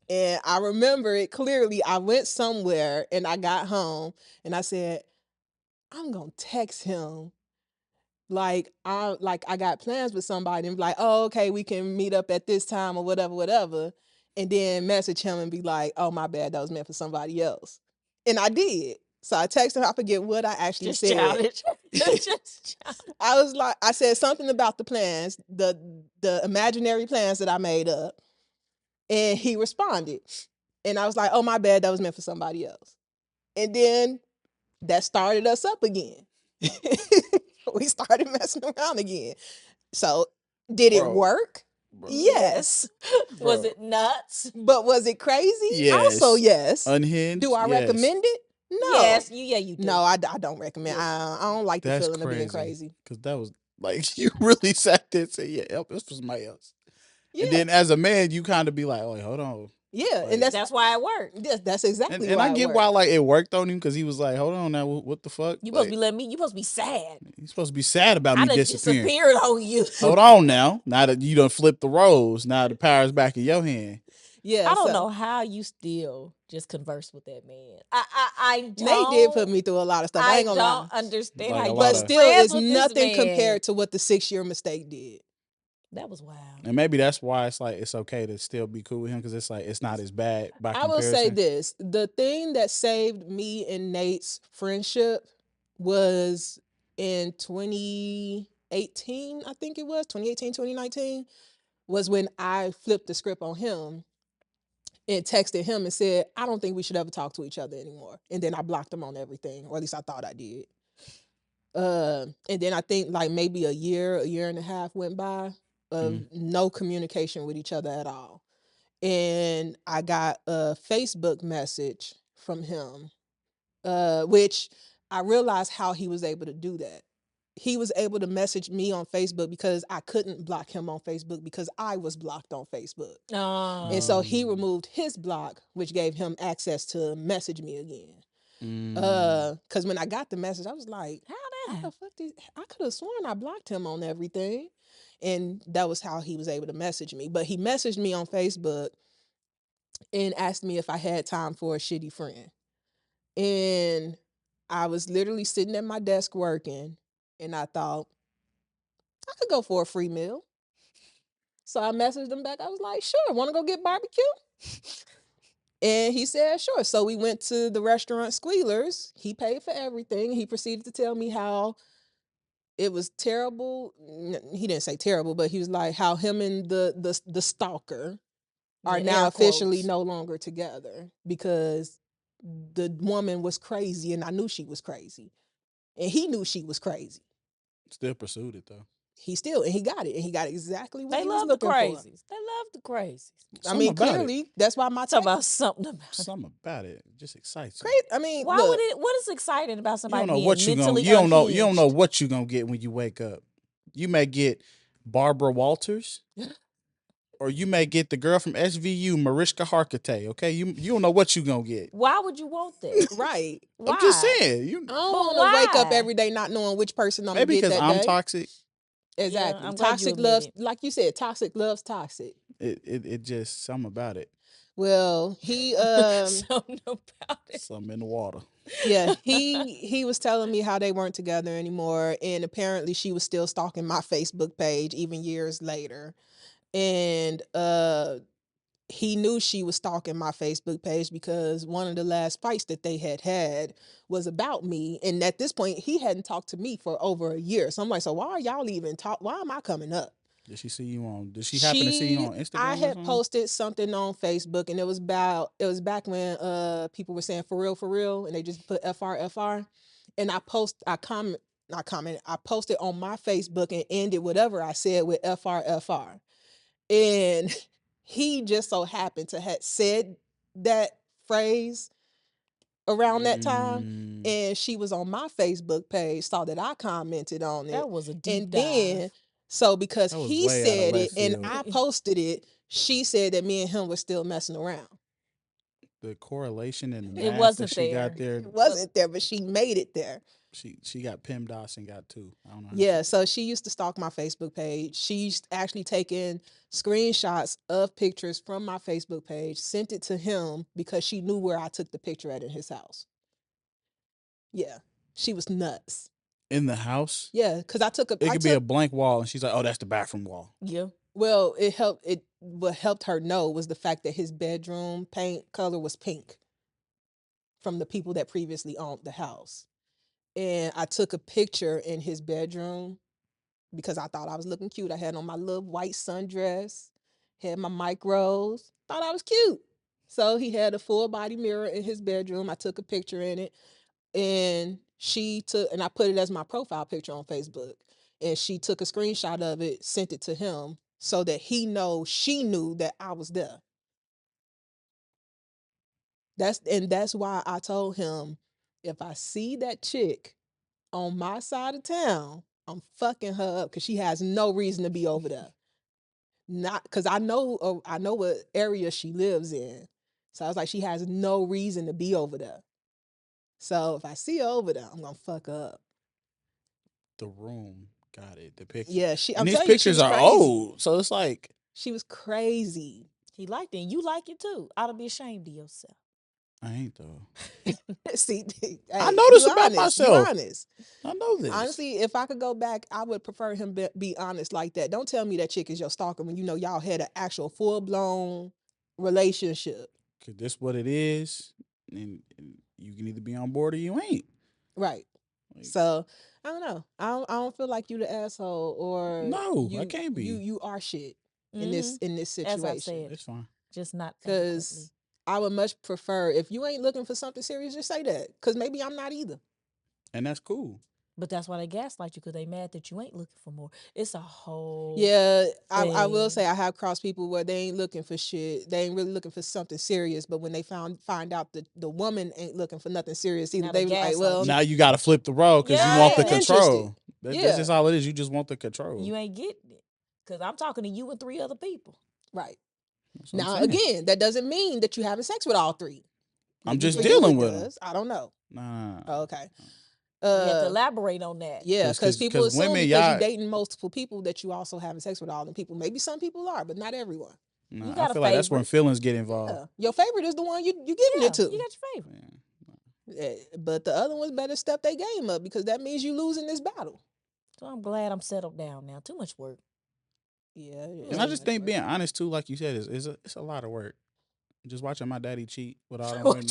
and I remember it clearly. I went somewhere and I got home and I said, I'm gonna text him. Like I got plans with somebody and be like, oh, okay, we can meet up at this time or whatever. And then message him and be like, oh, my bad, that was meant for somebody else. And I did. So I texted him, I forget what I actually Just said. childish. Just childish. I was like, I said something about the plans, the imaginary plans that I made up. And he responded. And I was like, oh, my bad, that was meant for somebody else. And then that started us up again. We started messing around again. So did it Bro. work? Bro. Yes. Was Bro. it nuts? But was it crazy? Yes. Also, yes. Unhinged. Do I Yes. recommend it? No. Yes, you do. No, I don't recommend. Yes. I don't like the That's feeling of being crazy. Because that was like you really sat there and said, "Yeah, this was somebody else." Yeah. And then as a man, you kind of be like, "Oh, wait, hold on." Yeah, Like- and That's why it worked. yes, that's exactly And why I it get worked. why like it worked on him because he was like, "Hold on now, what the fuck?" You Like, supposed to be letting me. You supposed to be sad. you supposed to be sad about I me done disappearing. disappeared on you. Hold on now. Now that you done flipped the roles, now the power's back in your hand. Yeah, I don't so know how you still just converse with that man. I Nate don't. did put me through a lot of stuff. I ain't gonna lie. don't understand Like how a you lot But of- still, friends it's with this nothing man. compared to what the 6-year mistake did. That was wild. And maybe that's why it's like it's okay to still be cool with him because it's like it's not as bad by I comparison. will say this: the thing that saved me and Nate's friendship was in 2018, I think it was 2018, 2019, was when I flipped the script on him and texted him and said, I don't think we should ever talk to each other anymore. And then I blocked him on everything, or at least I thought I did. And then I think like maybe a year and a half went by of no communication with each other at all. And I got a Facebook message from him, which I realized how he was able to do that. He was able to message me on Facebook because I couldn't block him on Facebook because I was blocked on Facebook. And so he removed his block, which gave him access to message me again. Because when I got the message, I was like, how the fuck did I could have sworn I blocked him on everything. And that was how he was able to message me. But he messaged me on Facebook and asked me if I had time for a shitty friend. And I was literally sitting at my desk working, and I thought, I could go for a free meal. So I messaged him back. I was like, sure, want to go get barbecue? And he said, sure. So we went to the restaurant Squealers. He paid for everything. He proceeded to tell me how it was terrible. He didn't say terrible, but he was like how him and the stalker are Yeah, now air officially quotes. no longer together because the woman was crazy and I knew she was crazy. And he knew she was crazy. Still pursued it though. He got it. And he got exactly what They he was love the looking for. crazies. They love the crazies. I mean, Something about it. clearly, that's why my Talk about something about it. Something about it just excites you. crazy. I mean, Why look, would it? What is exciting about You somebody don't know being what you gonna. mentally You don't know. You don't know unhinged? what you gonna get when you wake up. You may get Barbara Walters, or you may get the girl from SVU, Mariska Hargitay. Okay, you don't know what you gonna get. Why would you want that? right. Why? I'm just saying. I don't But want to wake up why? every day not knowing which person I'm Maybe gonna get because that I'm day. toxic. Exactly. I'm glad you Toxic admit loves, it. like you said, toxic loves toxic. It just something about it. Well, he Something about it. Something in the water. yeah, he was telling me how they weren't together anymore, and apparently she was still stalking my Facebook page even years later. And he knew she was stalking my Facebook page because one of the last fights that they had was about me. And at this point, he hadn't talked to me for over a year. So I'm like, so why are y'all even talk? Why am I coming up? Did she see you on? Did she happen to see you on I Instagram or had something? posted something on Facebook, and it was back when people were saying for real, and they just put FR. And I posted on my Facebook and ended whatever I said with FR. And he just so happened to have said that phrase around that time, Mm, and she was on my Facebook page, saw that I commented on it, That was a deep and dive. then so because that was he way out of said it left and field. I posted it, she said that me and him were still messing around. The correlation and the It math that wasn't she got there. there, It wasn't there, but she made it there. she got PEMDAS and got two. I don't know how Yeah, she. so she used to stalk my Facebook page. She's actually taken screenshots of pictures from my Facebook page, sent it to him because she knew where I took the picture at in his house. Yeah, she was nuts. In the house, Yeah, because it I could be a took blank wall, and she's like, "Oh, that's the bathroom wall." Yeah. well, what helped her know was the fact that his bedroom paint color was pink from the people that previously owned the house. And I took a picture in his bedroom because I thought I was looking cute. I had on my little white sundress, had my micros, thought I was cute. So he had a full body mirror in his bedroom. I took a picture in it, and I put it as my profile picture on Facebook. And she took a screenshot of it, sent it to him so that she knew that I was there. That's why I told him, if I see that chick on my side of town, I'm fucking her up because she has no reason to be over there. Not because I know what area she lives in. So I was like, she has no reason to be over there. So if I see her over there, I'm gonna fuck her up. The room, got it. The picture, Yeah, and I'm these telling you, she pictures was are crazy. old, so it's like She was crazy. He liked it. And you like it too. Ought to be ashamed of yourself. I ain't though. See, I hey, know you this about honest. You myself. honest. I know this. Honestly, if I could go back, I would prefer him be honest like that. Don't tell me that chick is your stalker when you know y'all had an actual full blown relationship. Cause this what it is, and you can either be on board or you ain't. Right. Like, So I don't know. I don't feel like you the asshole or no, I can't be. you are shit Mm-hmm. in this As I've situation. said, It's fine. just not eloquently. Cause I would much prefer, if you ain't looking for something serious, just say that. Cause maybe I'm not either. And that's cool. But that's why they gaslight you, because they mad that you ain't looking for more. It's a whole Yeah, I will thing. say I have crossed people where they ain't looking for shit. They ain't really looking for something serious. But when they find out that the woman ain't looking for nothing serious either, Now they they were like, gaslight well, you. Now you got to flip the role because you now I want the ain't Yeah. interested. control. That's Yeah, just all it is. You just want the control. You ain't getting it. Because I'm talking to you and 3 other people. right. That's what I'm Now saying. again, that doesn't mean that you having sex with all three. I'm Maybe just for you dealing it with them. does. I don't know. Nah, Oh, okay. You have to Uh, elaborate on that. yeah, because people assume women, because you y'all, dating multiple people that you also having sex with all them people. Maybe some people are, but not everyone. You I got a feel like that's when favorite. feelings get involved. Yeah, your favorite is the one you giving Yeah, it to. you got your favorite. Yeah. But the other ones better step their game up because that means you losing this battle. So I'm glad I'm settled down now. Too much work. Yeah, And I just think being honest too, like you said, it's a lot of work. Just watching my daddy cheat with all them women.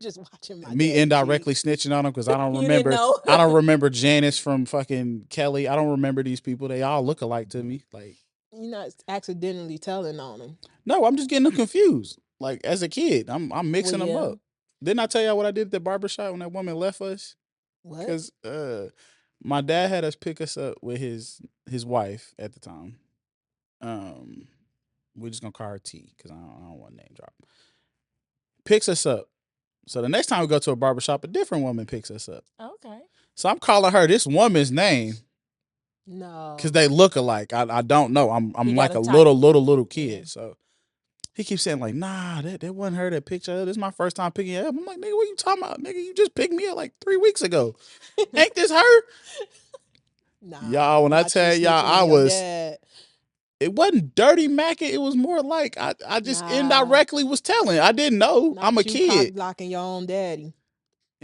Just watching my Me daddy indirectly cheat. snitching on them because I don't You didn't remember. know. I don't remember Janice from fucking Kelly. I don't remember these people. They all look alike to me. Like, You're not accidentally telling on them. no, I'm just getting them confused. Like as a kid, I'm Well, mixing them yeah. up. Didn't I tell y'all what I did at the barbershop when that woman left us? What? Because my dad had us pick us up with his wife at the time. Um, we're just gonna call her T because I don't want to name drop. Picks us up. So the next time we go to a barbershop, a different woman picks us up. Okay. So I'm calling her this woman's name No. because they look alike. I don't know. I'm He got like a a type. little kid. Yeah. So he keeps saying like, nah, that wasn't her that picked her up. This is my first time picking her up. I'm like, nigga, what you talking about? Nigga, you just picked me up like 3 weeks ago. Ain't this her? Nah. Y'all, when I not you tell y'all snitching I on your was, dad. it wasn't dirty macking. It was more like I just Nah. indirectly was telling. I didn't know. I'm a Not you cock kid. blocking your own daddy.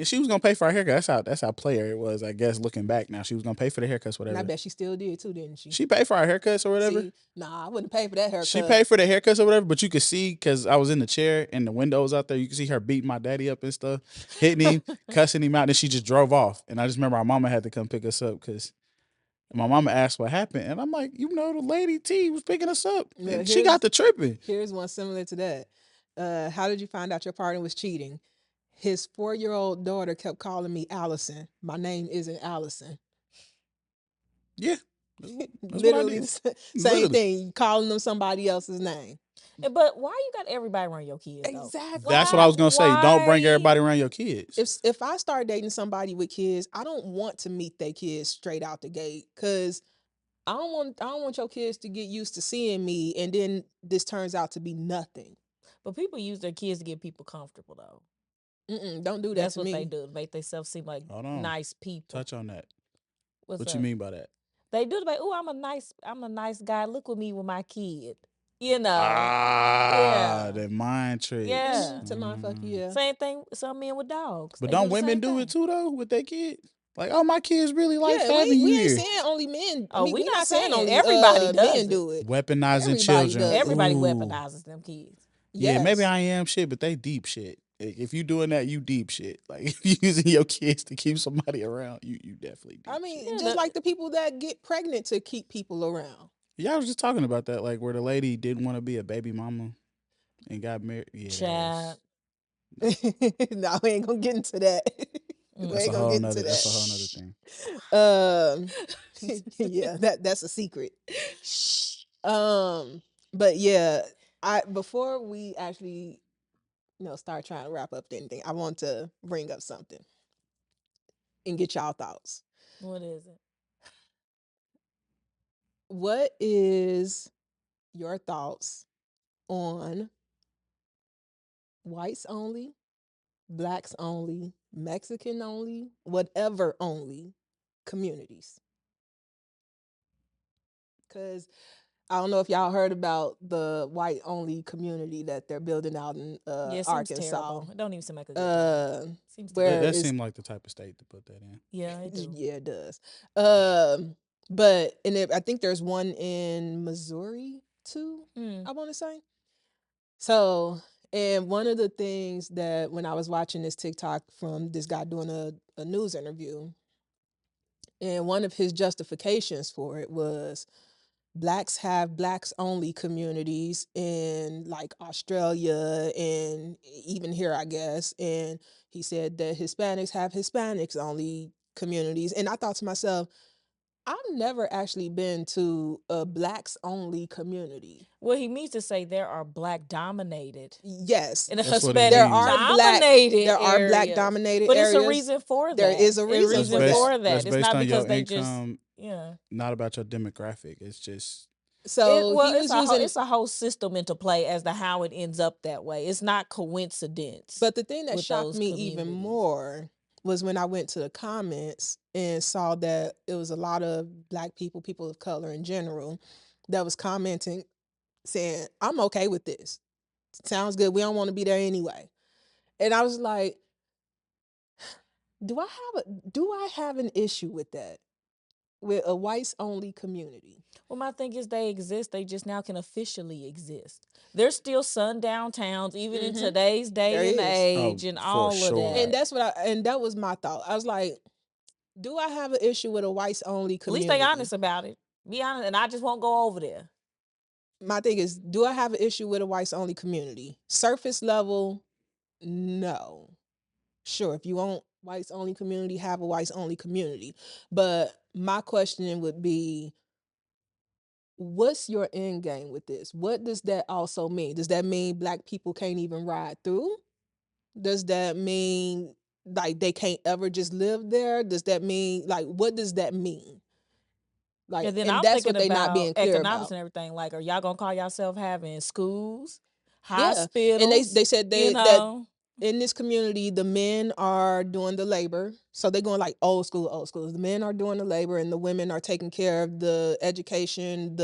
And she was gonna pay for her haircut. That's how player it was, I guess, looking back now. She was gonna pay for the haircuts, And I whatever. bet she still did too, didn't she? She paid for our haircuts or whatever. See, nah, I wouldn't pay for that She haircut. paid for the haircuts or whatever, but you could see because I was in the chair and the windows out there. You could see her beating my daddy up and stuff, hitting him, cussing him out. And then she just drove off. And I just remember our mama had to come pick us up because my mama asked what happened, and I'm like, the lady T was picking us up, Yeah, and she got the tripping. Here's one similar to that. How did you find out your partner was cheating? His 4-year-old daughter kept calling me Allison. My name isn't Allison. Yeah, that's what I Literally did. the same Literally. thing. Calling them somebody else's name. But why you got everybody around your kids? Though? Exactly. That's what I was gonna say. Don't bring Why? everybody around your kids. If I start dating somebody with kids, I don't want to meet their kids straight out the gate because I don't want your kids to get used to seeing me and then this turns out to be nothing. But people use their kids to get people comfortable, though. Don't do that That's to what me. they do to make themselves seem like Hold on. nice people. Touch on that. What's What up? you mean by that? They do like, oh, I'm a nice guy. Look with me with my kid. You know. Ah, Yeah. that mind tricks. Yeah. To mind fuck you, yeah. Same thing. Some men with dogs. But They don't the women same do thing. it too though with their kids? Like, oh, my kids really like Yeah, having you we here. ain't saying only men. Oh, we we not not saying saying only everybody does men it. do it. Weaponizing Everybody children. does it. Everybody Ooh. weaponizes them kids. Yeah, Yes. maybe I am shit, but they deep shit. If you doing that, you deep shit. Like if you using your kids to keep somebody around, you definitely deep I mean, shit. Yeah, just like the people that get pregnant to keep people around. Yeah, I was just talking about that, like where the lady didn't want to be a baby mama and got married. Yeah, Child. No, we ain't gonna get into that. We that's ain't a gonna whole get nother. into That's a that. whole nother thing. Yeah, that's a secret. But yeah, before we actually start trying to wrap up anything, I want to bring up something and get y'all thoughts. What is it? What is your thoughts on whites only, blacks only, Mexican only, whatever only communities? Because I don't know if y'all heard about the white only community that they're building out in Yeah, it seems Arkansas. terrible. It don't even seem like a good time. Seems where That it's- seemed like the type of state to put that in. Yeah, it do. Yeah, it does. I think there's one in Missouri too. I want to say. So, and one of the things that when I was watching this TikTok from this guy doing a news interview, and one of his justifications for it was blacks have blacks only communities in like Australia and even here, I guess. And he said that Hispanics have Hispanics only communities. And I thought to myself, I've never actually been to a blacks only community. Well, he means to say there are black dominated. Yes. In a That's what he Hispanic There means. are dominated there are black areas. dominated But areas. it's a reason for that. There is a reason That's for based, that. That's It's based not on because your they income, just not about your demographic. It's just So he was using it's a whole system into play as to how it ends up that way. It's not coincidence. But the thing that with shocked those me even communities. more was when I went to the comments and saw that it was a lot of black people, people of color in general, that was commenting saying, I'm okay with this. Sounds good. We don't want to be there anyway. And I was like, do I have an issue with that? With a whites only community? Well, my thing is they exist. They just now can officially exist. There's still sundown towns, even in today's day There and is. age, and for all sure. of that. And that was my thought. I was like, do I have an issue with a whites only At least community? they honest about it. Be honest, and I just won't go over there. My thing is, do I have an issue with a whites only community? Surface level, no. Sure, if you want whites only community, have a whites only community. But my question would be, what's your end game with this? What does that also mean? Does that mean black people can't even ride through? Does that mean like they can't ever just live there? Does that mean like what does that mean? Like, And then and I'm that's thinking what they not about being clear economics about. and everything. Like, are y'all gonna call yourself having schools, Yeah, hospitals? and they said you that know, in this community, the men are doing the labor. So they're going like old school, old school. The men are doing the labor and the women are taking care of the education,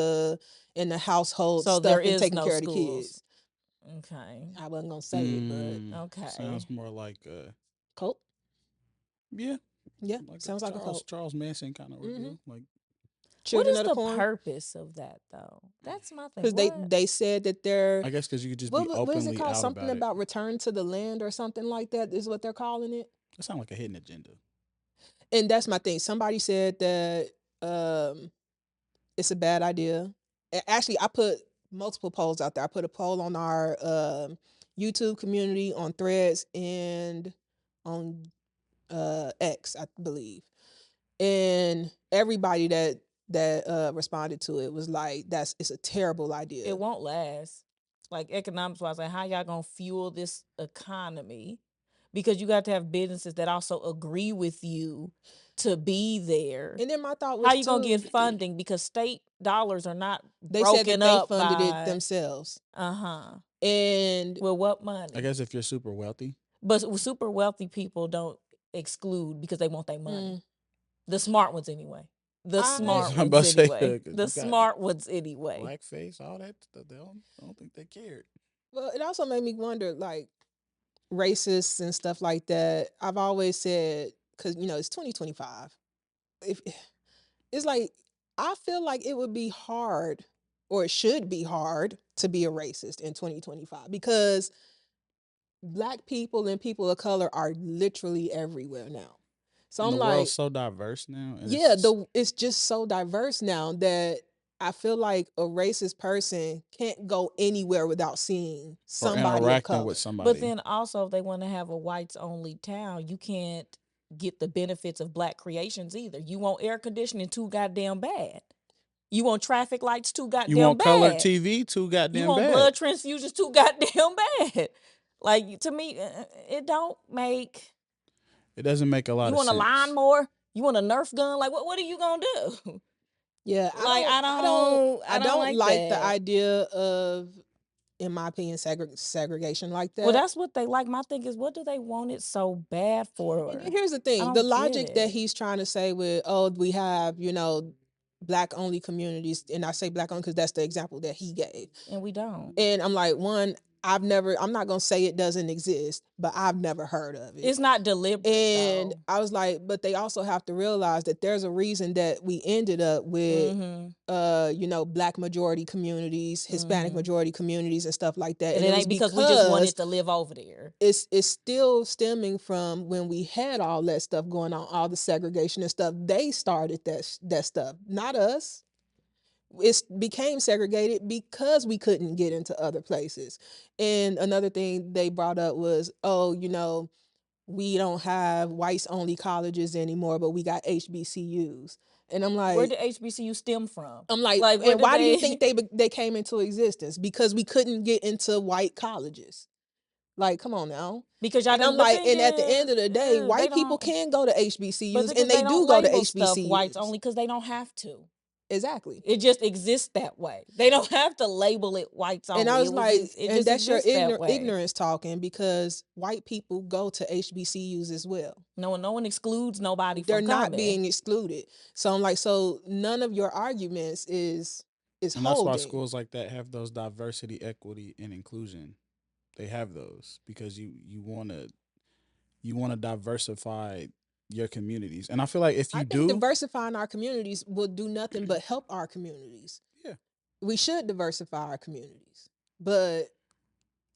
in the household so stuff there and is taking no care of the schools. kids. Okay. I wasn't gonna say it, but Okay. Sounds more like Colt. Yeah, Yeah, like sounds a like a Charles cult. Charles Manson kind of Mm-hmm. ordeal. Like What Children is of the the Corn, purpose of that though? That's my thing. because What? they said that they're I guess because you could just be what is it openly called? out Something about it. about return to the land or something like that is what they're calling it. That sounds like a hidden agenda. And that's my thing. Somebody said that um, it's a bad idea. Actually, I put multiple polls out there. I put a poll on our YouTube community, on Threads, and on X, I believe. And everybody that responded to it was like, it's a terrible idea. It won't last. Like economics wise, like how y'all gonna fuel this economy? Because you got to have businesses that also agree with you to be there. And then my thought How was you gonna too, get funding? Because state dollars are not they said that broken they up funded it by themselves. uh-huh. And Well, what I money? guess if you're super wealthy, But super wealthy people don't exclude because they want their money. mm, The smart ones anyway. The I smart I'm ones about to say anyway. because The you got smart ones anyway. blackface, all that stuff. I don't think they cared. well, it also made me wonder, like, racists and stuff like that. I've always said, because it's 2025. If it's like, I feel like it would be hard, or it should be hard, to be a racist in 2025, because Black people and people of color are literally everywhere now. So And I'm the world's like, so diverse now, and yeah, it's it's just so diverse now that I feel like a racist person can't go anywhere without seeing or somebody of interacting color. with somebody. But then also, if they want to have a whites only town, you can't get the benefits of black creations either. You want air conditioning too goddamn bad. You want traffic lights too You goddamn want colored bad. TV too You goddamn want bad. blood transfusions too goddamn bad. Like to me, it don't make. It doesn't make a lot You of want a sense. lawnmower? You want a Nerf gun? Like what are you gonna do? Yeah, Like I I don't don't like like the that. idea of, in my opinion, segregation like Well, that. that's what they like. My thing is, what do they want it so bad for? And here's the I thing: the don't get logic that it. he's trying to say with, oh, we have, Black only communities, and I say Black only because that's the example that he gave. And we don't. And I'm like, one, I'm not gonna say it doesn't exist, but I've never heard of it. It's not deliberate And though. I was like, but they also have to realize that there's a reason that we ended up with Mm-hmm. Black majority communities, Hispanic Mm-hmm. majority communities, and stuff like that. And And it it was ain't because we just because wanted to live over there. it's still stemming from when we had all that stuff going on, all the segregation and stuff. They started that stuff, not us. It became segregated because we couldn't get into other places. And another thing they brought up was, oh, we don't have whites only colleges anymore, but we got HBCUs. And Where did HBCU stem from? I'm like, Like where and did why do you they? think they came into existence? Because we couldn't get into white colleges. Like, come on now. Because y'all And I'm didn't. The like, thing and at the end is, of the day, they white people don't. can go to But HBCUs, because and they they don't do go to label stuff whites HBCUs. only because they don't have to. Exactly. It just exists that way. They don't have to label it whites And I only. was like, It and just that's your exists that way. ignorance talking, because white people go to HBCUs as well. No one excludes nobody They're from not coming. being excluded. So I'm like, so none of your arguments is And that's why holding. schools like that have those diversity, equity, and inclusion. They have those because you want to diversify your communities. And I feel like if I you think do, diversifying our communities will do nothing but help our communities. yeah, We should diversify our communities. But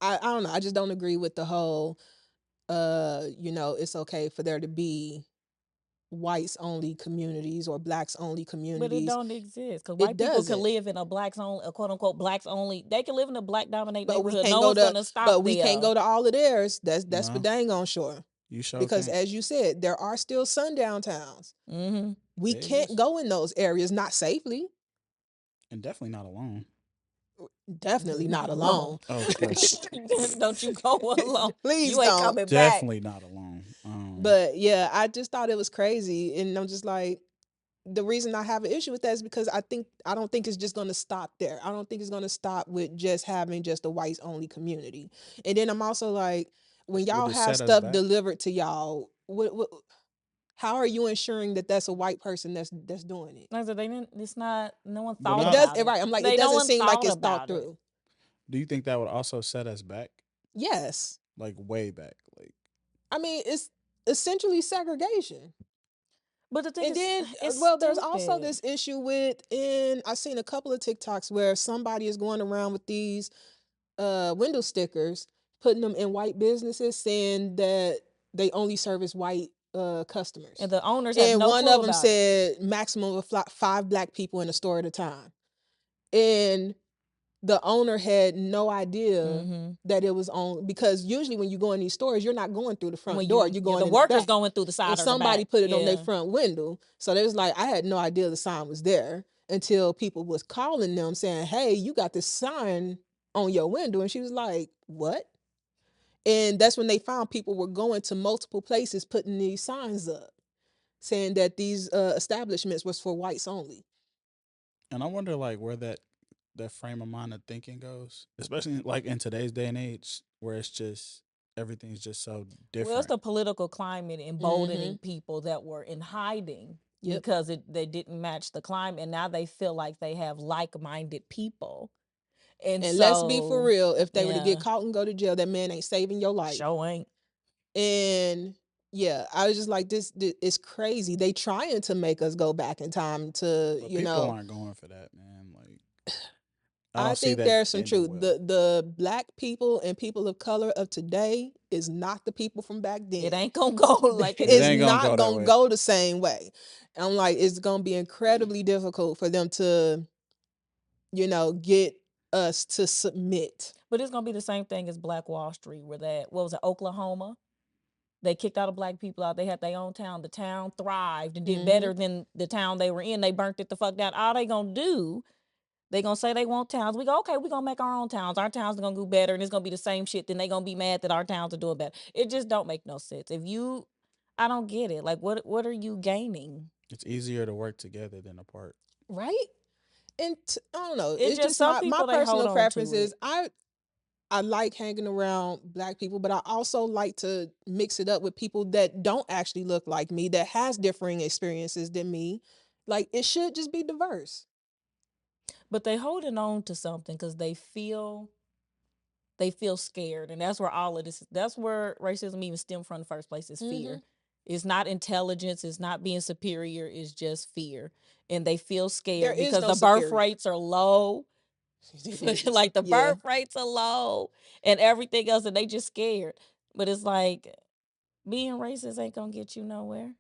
I don't know. I just don't agree with the whole it's okay for there to be whites only communities or blacks only communities. But it don't exist because It white people can doesn't. live in a blacks only, a quote unquote blacks only. They can live in a black dominated But we neighborhood. can't No go one's to gonna stop them. all of theirs. That's for no, dang on sure. you sure Because can't. as you said, there are still sundown towns. Mm-hmm. We They can't exist. go in those areas, not safely. And definitely not alone. Definitely not Not alone. Oh, of course. Don't you go alone. Please You ain't don't. coming back. Definitely not alone. But yeah, I just thought it was crazy. And I'm just like, the reason I have an issue with that is because I don't think it's just going to stop there. I don't think it's going to stop with just having just a whites only community. And then I'm also like, when y'all it have set us stuff back? delivered to y'all, how are you ensuring that that's a white person that's doing it? Like I said, they didn't. It's not. No one But thought It not, does about it. right. I'm like, They it no doesn't one seem like thought it's thought about it. through. do you think that would also set us back? Yes. Like way back? Like I mean, essentially segregation. But the thing And is, then, it's well, there's also stupid. this issue with, and I've seen a couple of TikToks where somebody is going around with these window stickers, putting them in white businesses, saying that they only service white customers. And the owners have And no one clue of them about it. said maximum of 5 black people in a store at a time. And the owner had no idea Mm-hmm. that it was on, because usually when you go in these stores, you're not going through the front When door, you're going the in the workers back. going through the side And or the somebody back. put it on their Yeah. front window. So they was like, I had no idea the sign was there until people was calling them saying, hey, you got this sign on your window. And she was like, what? And that's when they found people were going to multiple places putting these signs up saying that these establishments was for whites only. And I wonder like where that frame of mind of thinking goes, especially like in today's day and age where it's just everything's just so different. Well, it's the political climate emboldening people that were in hiding because they didn't match the climate, and now they feel like they have like-minded people. And so, let's be for real, if they were to get yeah, caught and go to jail, that man ain't saving your life. show ain't. And yeah, I was just like, this is crazy. They trying to make us go back in time to, But you people know. aren't going for that, man. Like I don't see think that there's some ending truth. well. The black people and people of color of today is not the people from back then. It ain't gonna go like It's ain't gonna go not that gonna way. go the same way. And I'm like, it's gonna be incredibly difficult for them to, you know, get us to submit. But it's gonna be the same thing as Black Wall Street, where what was it, Oklahoma? They kicked all the black people out. They had their own town. The town thrived and did better than the town they were in. They burnt it the fuck down. All they gonna do, they gonna say they want towns. We go, okay, we gonna make our own towns. Our towns are gonna do better, and it's gonna be the same shit. Then they gonna be mad that our towns are doing better. It just don't make no sense. I don't get it. Like, what are you gaining? It's easier to work together than apart. Right? And I don't know. It's It's just just some my people, they hold personal on preference to is it. I like hanging around black people, but I also like to mix it up with people that don't actually look like me, that has differing experiences than me. Like, it should just be diverse. But they holding on to something because they feel scared, and that's where all of this. That's where racism even stem from in the first place, is fear. It's not intelligence. It's not being superior. It's just fear, and they feel There scared is because no the birth superior. rates are low. Like the Yeah. birth rates are low and everything else, and they just scared. But it's like, being racist ain't gonna get you nowhere.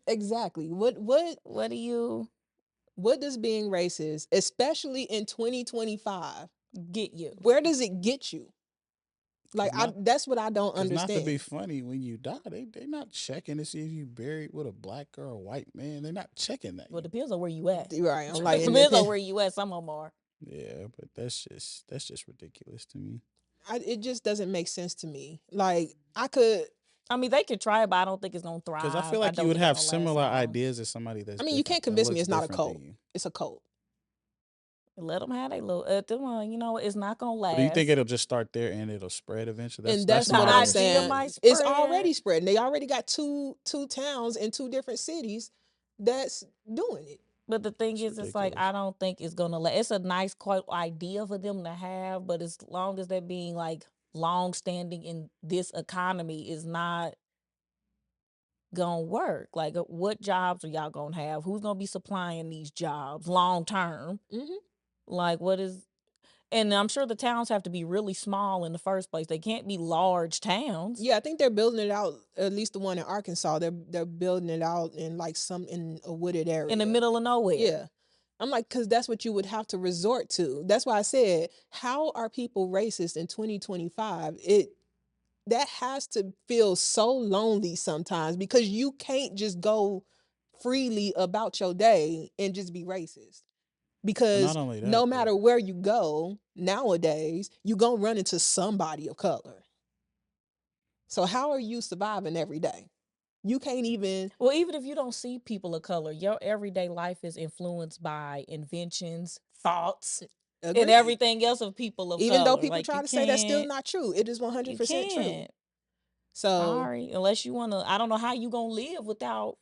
Exactly. What do you What does being racist, especially in 2025, get you? where does it get you? Like, that's what I don't Because not to be understand. funny, when you die, they not checking to see if you buried with a black or a white man. They're not checking that. Well, it depends on where you at. Right. I'm like, Depends on where you at. Some of them are. Yeah, but that's just ridiculous to me. it just doesn't make sense to me. Like, I could. I mean, they could try it, but I don't think it's gonna thrive. Because I feel like you don't would think it's have gonna last similar long. ideas as somebody that's. I mean, you different, can't convince me looks it's not a different than cult. you. It's a cult. Let them have their little. You know, it's not gonna last. But do you think it'll just start there and it'll spread eventually? And that's The what my I'm idea saying. might It's spread. already spreading. They already got two towns in 2 different cities that's doing it. But the thing It's is, it's like, ridiculous. I don't think it's gonna last. It's a nice, quite idea for them to have, but as long as they're being like long standing in this economy, is not gonna work. Like, what jobs are y'all gonna have? Who's gonna be supplying these jobs long term? Like, what is? And I'm sure the towns have to be really small in the first place. They can't be large towns. Yeah, I think they're building it out. At least the one in Arkansas, they're building it out in like in a wooded area In the middle of nowhere. Yeah. I'm like, because that's what you would have to resort to. That's why I said, how are people racist in 2025? That has to feel so lonely sometimes, because you can't just go freely about your day and just be racist. But Because not only that, no but matter where you go nowadays, you gonna run into somebody of color. So how are you surviving every day? You can't even. Well, even if you don't see people of color, your everyday life is influenced by inventions, thoughts, and Agreed. everything else of people of Even though color. people Like, try to say that's still not true, it is you 100% true. can't. So Sorry, unless you wanna. I don't know how you gonna live without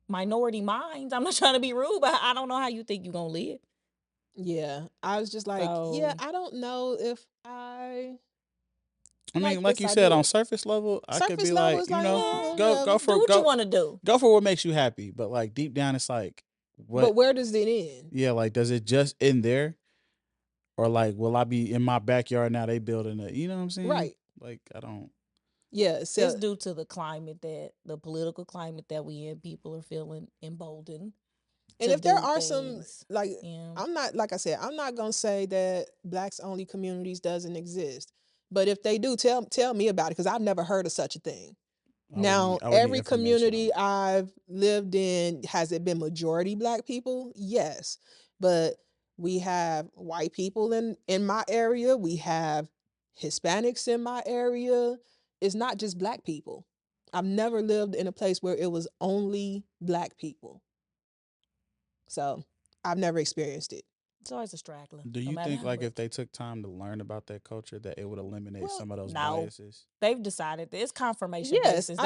minority minds. I'm not trying to be rude, but I don't know how you think you gonna live. yeah, I was just like, yeah, So I don't know if I I mean, like this you said, on idea. surface level, I could Surface be level like, is like, go Do for what you want to do. go for what makes you happy. But like deep down, it's like, but what? where does it end? Yeah, like does it just end there, or like will I be in my backyard now? They building it. You know what I'm saying? Right. Like I don't. Yeah. It's So, due to the political climate that we in. People are feeling emboldened and to if there do are some, things. like, Yeah. I'm not, like I said, I'm not gonna say that blacks only communities doesn't exist, but if they do, tell me about it, because I've never heard of such a thing. Now, I would need every information on community it. I've lived in, has it been majority black people? Yes. But we have white people in my area, we have Hispanics in my area. It's not just black people. I've never lived in a place where it was only black people. So, I've never experienced it. It's always a straggler, Do no you matter think how like if much. they took time to learn about that culture, that it would eliminate Well, some of those No. biases? They've decided that it's confirmation yes, basis.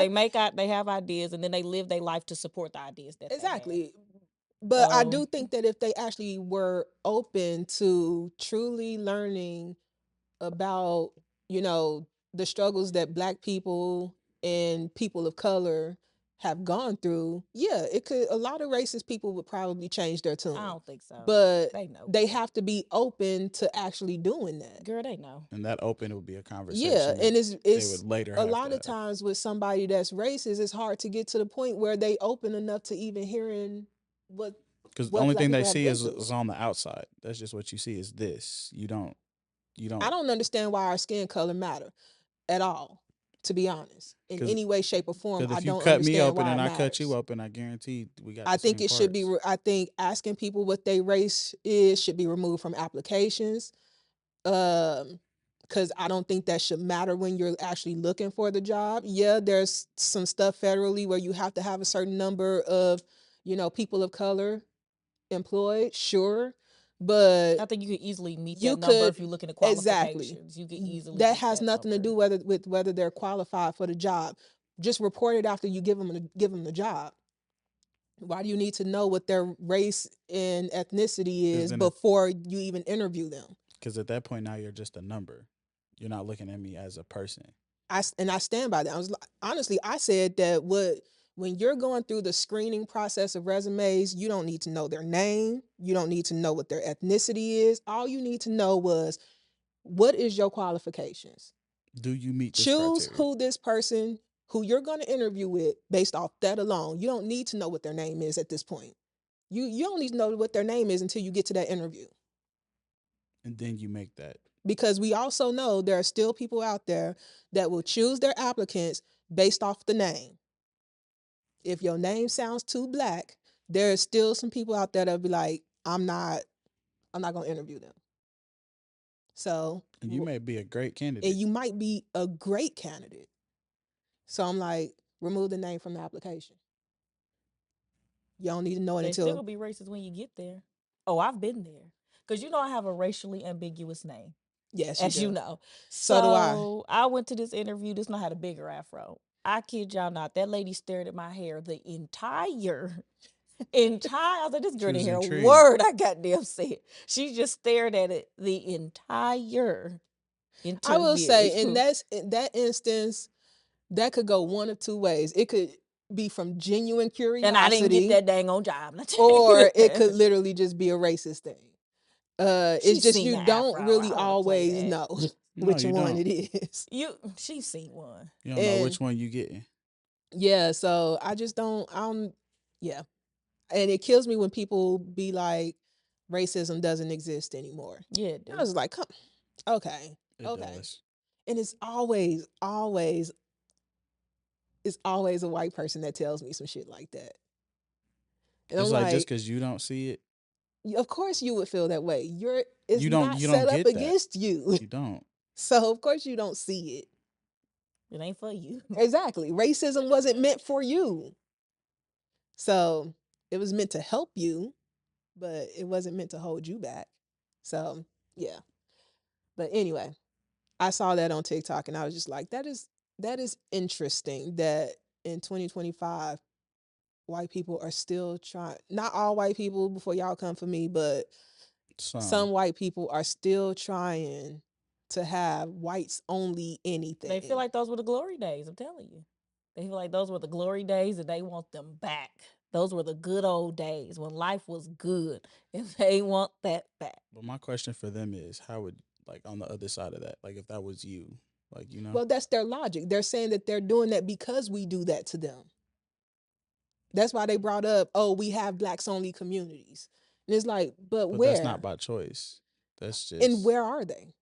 They have ideas and then they live their life to support the ideas that they have. exactly. But I do think that if they actually were open to truly learning about, you know, the struggles that black people and people of color have gone through, yeah, it could, a lot of racist people would probably change their tune. I don't think so. But They know. they have to be open to actually doing that. Girl, they know. And that open would be a Yeah, conversation and that they it's would later a have lot to of have. times with somebody that's racist, it's hard to get to the point where they open enough to even hearing what Because the what only black thing they people have see been through. is on the outside. That's just what you see is this. You I don't don't understand why our skin color matter at all, to be honest. In because any way, shape, or form, I if you don't cut me understand open why and it I cut you matters. open, I guarantee we got I the think same it should be. parts. I think asking people what their race is should be removed from applications. Because I don't think that should matter when you're actually looking for the job. Yeah, there's some stuff federally where you have to have a certain number of, people of color employed. Sure, but I think you could easily meet you that number could if you look into exactly. qualifications. You could easily That meet has that nothing to number. do with whether they're qualified for the job. Just report it after you give them the job. Why do you need to know what their race and ethnicity Because is then, before you even interview them? because at that point now you're just a number. You're not looking at me as a person. I stand by that. Honestly, I said that when you're going through the screening process of resumes, you don't need to know their name. You don't need to know what their ethnicity is. All you need to know was, what is your qualifications? Do you meet this Choose criteria? who you're going to interview with based off that alone. You don't need to know what their name is at this point. You don't need to know what their name is until you get to that interview. And then you make that. Because we also know there are still people out there that will choose their applicants based off the name. If your name sounds too black, there's still some people out there that'll be like, I'm not gonna interview them. So, And you may be a great and candidate. you might be a great candidate. So I'm like, remove the name from the application. You don't need to know it They still until gonna be racist when you get there. Oh, I've been there. Cause I have a racially ambiguous name, yes, as you do. know. So do I. So I went to this interview. This one had a bigger afro. I kid y'all not. That lady stared at my hair the entire. I was like, this girl She didn't was hear a intrigued. word I goddamn said. She just stared at it the entire interview. I will say, in that instance, that could go one of two ways. It could be from genuine curiosity, and I didn't get that dang on job. or it could literally just be a racist thing. It's She's just seen you the don't afro. really I don't play always that. know No, which you one don't. it is. She's seen one. You don't know And which one you getting. yeah, so I just don't. Yeah, and it kills me when people be like, racism doesn't exist anymore. Yeah, it I do. was like, come, okay, It okay, does. and it's always a white person that tells me some shit like that, and I'm It's like just like, because you don't see it, of course you would feel that way. It's not you don't set up get that. against you, You don't. so of course you don't see it. It ain't for you. Exactly, racism wasn't meant for you, so it was meant to help you, but it wasn't meant to hold you back. So yeah, but anyway, I saw that on TikTok and I was just like, that is interesting that in 2025 white people are still trying, not all white people before y'all come for me, but some white people are still trying to have whites only anything. They feel like those were the glory days. I'm telling you, they feel like those were the glory days, and they want them back. Those were the good old days when life was good, and they want that back. But my question for them is, how would, like, on the other side of that, like, if that was you, like, you know, Well, that's their logic. They're saying that they're doing that because we do that to them. That's why they brought up, oh, we have blacks only communities. And it's like, but where? that's not by choice. That's just. And where are they?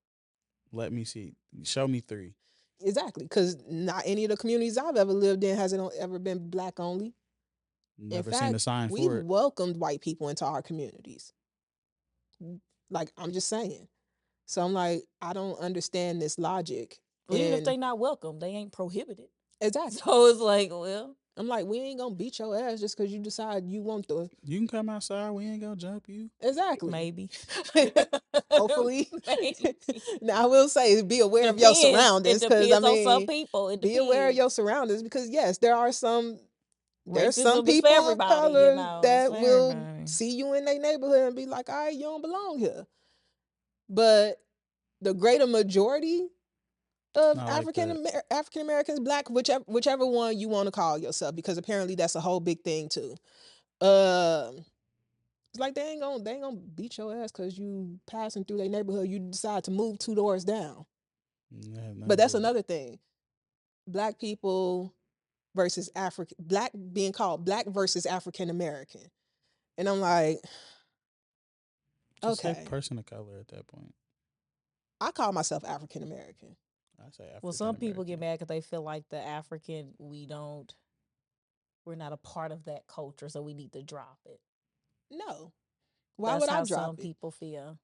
Let me see. Show me 3. Exactly, because not any of the communities I've ever lived in has it ever been black only. Never in fact, seen a sign we've for it. welcomed white people into our communities. Like, I'm just saying. So I'm like, I don't understand this logic. Well, even if And they not welcome, they ain't prohibited. exactly. So it's like, well, I'm like, we ain't gonna beat your ass just because you decide you want to. You can come outside. We ain't gonna jump you. Exactly. maybe. Hopefully. Maybe. Now I will say, be aware of your surroundings, It because depends I on some mean, people. It be aware of depends. your surroundings, because yes, there's some Racism is for people of everybody, you color know. It's that for will everybody. see you in their neighborhood and be like, all right, you don't belong here. But the greater majority of Not like that. African Americans, black, whichever one you want to call yourself, because apparently that's a whole big thing too. It's like they ain't gonna beat your ass because you passing through their neighborhood. You decide to move 2 doors down. But that's another thing. Black people versus black being called black versus African American, and I'm like, Just okay, say person of color at that point. I call myself African American. I say African. Well, some people get mad because they feel like the African, we're not a part of that culture, so we need to drop it. No, why That's would I how drop some it? people feel.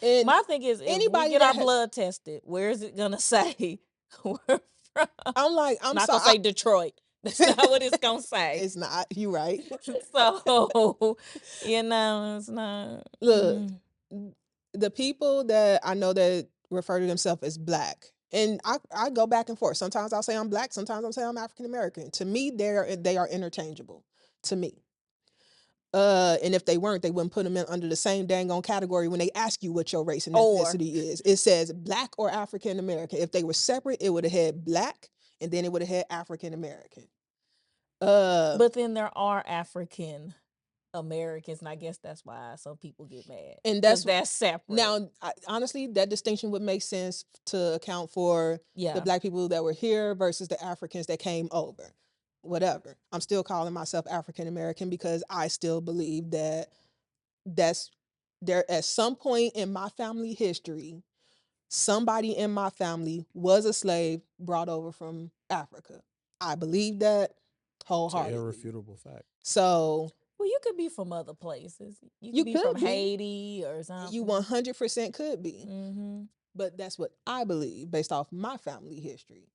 And My thing is, if we anybody get that our blood tested, where is it gonna say we're from? I'm like, I'm not sorry, gonna say Detroit. That's not what it's gonna say. It's not. You right. So it's not. Look, the people that I know that refer to themselves as black, and I go back and forth. Sometimes I'll say I'm black. Sometimes I'll say I'm African American. To me, they are interchangeable. To me. And if they weren't, they wouldn't put them in under the same dang on category when they ask you what your race and ethnicity is. It says black or African American. If they were separate, it would have had black, and then it would have had African American. But then there are African Americans, and I guess that's why some people get mad. And that's separate. Now, honestly, that distinction would make sense to account for the black people that were here versus the Africans that came over. Whatever. I'm still calling myself African American because I still believe that that's there at some point in my family history, somebody in my family was a slave brought over from Africa. I believe that wholeheartedly. It's an irrefutable fact. So, well, you could be from other places. You could be from Haiti or something. You 100% could be. But that's what I believe based off my family history.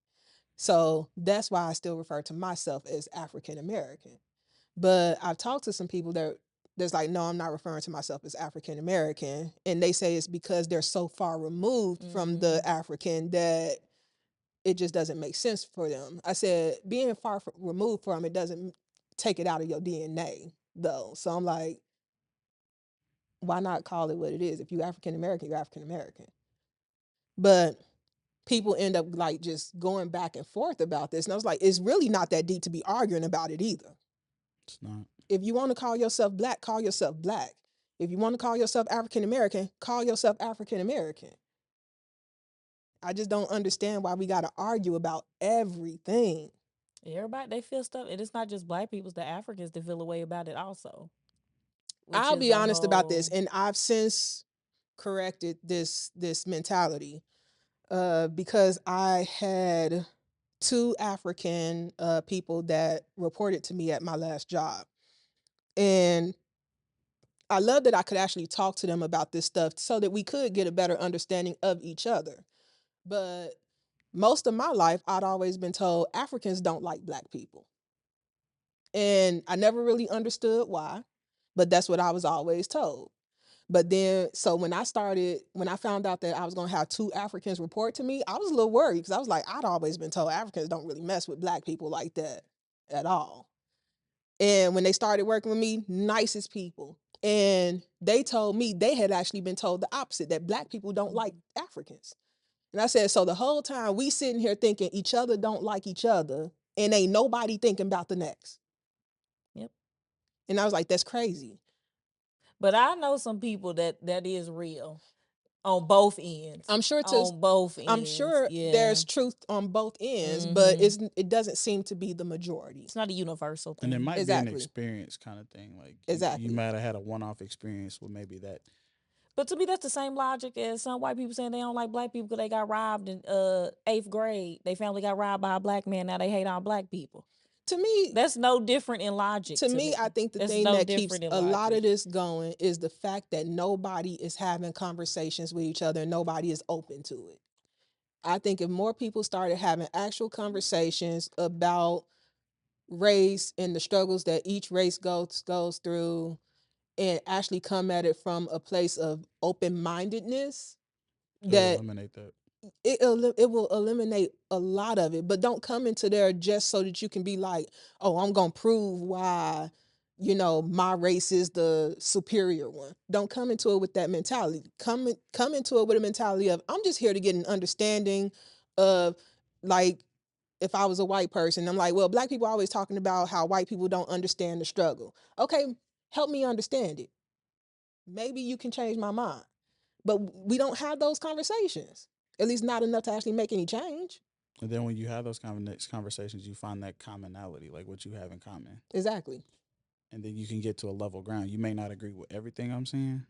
So that's why I still refer to myself as African American. But I've talked to some people that's like, no, I'm not referring to myself as African American. And they say it's because they're so far removed from the African that it just doesn't make sense for them. I said, being far removed from it doesn't take it out of your DNA, though. So I'm like, why not call it what it is? If you're African American, you're African American. But people end up like just going back and forth about this. And I was like, it's really not that deep to be arguing about it either. It's not. If you want to call yourself black, call yourself black. If you want to call yourself African American, call yourself African American. I just don't understand why we got to argue about everything. Everybody, they feel stuff. And it's not just black people, it's the Africans that feel a way about it also. I'll be honest about this, and I've since corrected this mentality because I had 2 African people that reported to me at my last job. And I love that I could actually talk to them about this stuff so that we could get a better understanding of each other. But most of my life, I'd always been told Africans don't like black people. And I never really understood why, but that's what I was always told. But then, so when I found out that I was going to have 2 Africans report to me, I was a little worried because I was like, I'd always been told Africans don't really mess with black people like that at all. And when they started working with me, nicest people. And they told me they had actually been told the opposite, that black people don't like Africans. And I said, so the whole time we sitting here thinking each other don't like each other and ain't nobody thinking about the next. Yep. And I was like, that's crazy. But I know some people that is real on both ends. I'm sure on both ends. I'm sure yeah. there's truth on both ends, but it doesn't seem to be the majority. It's not a universal thing. And it might Exactly. be an experience kind of thing. Like Exactly. you might have had a one-off experience with maybe that. But to me, that's the same logic as some white people saying they don't like black people because they got robbed in 8th grade. They family got robbed by a black man. Now they hate all black people. To me, that's no different in logic. To me, I think the That's thing no that keeps different in a lot logic. of this going is the fact that nobody is having conversations with each other and nobody is open to it. I think if more people started having actual conversations about race and the struggles that each race goes through and actually come at it from a place of open-mindedness, that eliminate that. It will eliminate a lot of it. But don't come into there just so that you can be like, oh, I'm gonna prove why, my race is the superior one. Don't come into it with that mentality. Come into it with a mentality of, I'm just here to get an understanding of, like, if I was a white person, I'm like, well, black people are always talking about how white people don't understand the struggle. Okay, help me understand it. Maybe you can change my mind. But we don't have those conversations. At least not enough to actually make any change. And then when you have those conversations, you find that commonality, like what you have in common. Exactly. And then you can get to a level ground. You may not agree with everything I'm saying.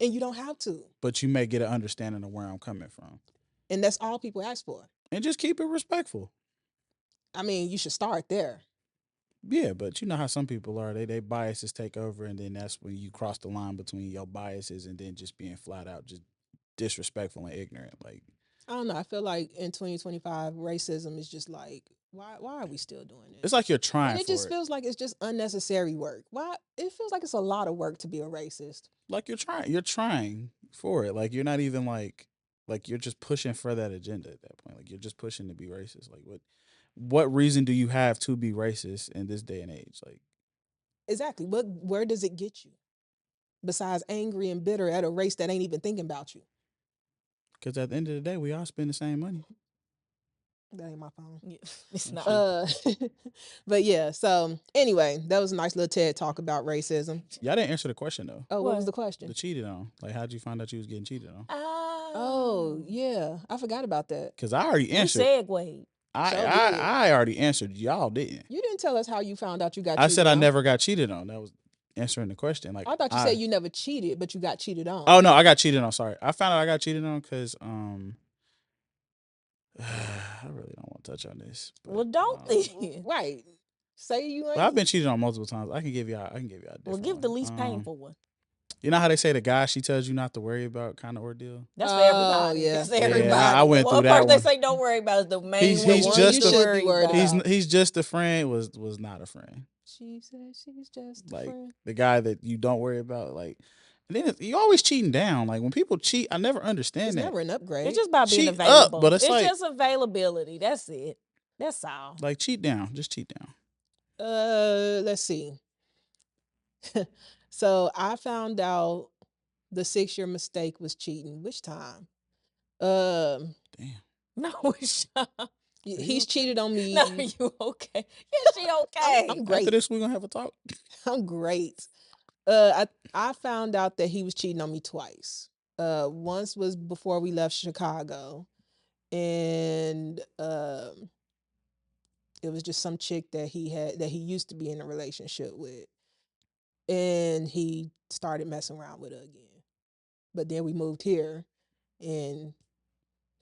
And you don't have to. But you may get an understanding of where I'm coming from. And that's all people ask for. And just keep it respectful. I mean, you should start there. Yeah, but you know how some people are. They biases take over, and then that's when you cross the line between your biases and then just being flat out just disrespectful and ignorant. Like, I don't know. I feel like in 2025, racism is just like, why are we still doing it? It's like you're trying. And it just feels like it's just unnecessary work. Why? It feels like it's a lot of work to be a racist. Like you're trying for it. Like you're not even like you're just pushing for that agenda at that point. Like you're just pushing to be racist. Like what reason do you have to be racist in this day and age? Like, exactly. Where does it get you? Besides angry and bitter at a race that ain't even thinking about you. Because at the end of the day, we all spend the same money. That ain't my phone. Yeah, it's not. But yeah, so anyway, that was a nice little TED talk about racism. Y'all didn't answer the question though. Oh, what was the question? The cheated on. Like, how'd you find out you was getting cheated on? Oh, yeah. I forgot about that. Because I already answered. You segued. I already answered. Y'all didn't. You didn't tell us how you found out you got cheated on. I said I never got cheated on. That was answering the question. Like, I thought you said you never cheated, but you got cheated on. Oh, no, I got cheated on. Sorry. I found out I got cheated on because I really don't want to touch on this. But, well, don't. Right. Say you ain't. Well, I've been cheated on multiple times. I can give y'all a different Well, give the least painful one. You know how they say the guy she tells you not to worry about kind of ordeal? That's for everybody. Yeah. That's everybody. Yeah, I went through that one. They say don't worry about is the main He's one. just you should be worried about. He's just a friend. Was not a friend. She said she's just like a friend. The guy that you don't worry about. Like, and then you always cheating down. Like when people cheat, I never understand It's that. never an upgrade. It's just about being Cheat available. up, but it's like, just availability. That's it. That's all. Like cheat down. Just cheat down. Let's see. So I found out the 6-year mistake was cheating. Which time? Damn. No, he's cheated on me. No, you okay? Yeah, she okay. I'm great. After this, we're gonna have a talk. I'm great. I found out that he was cheating on me twice. Once was before we left Chicago, and it was just some chick that he used to be in a relationship with, and he started messing around with her again. But then we moved here, and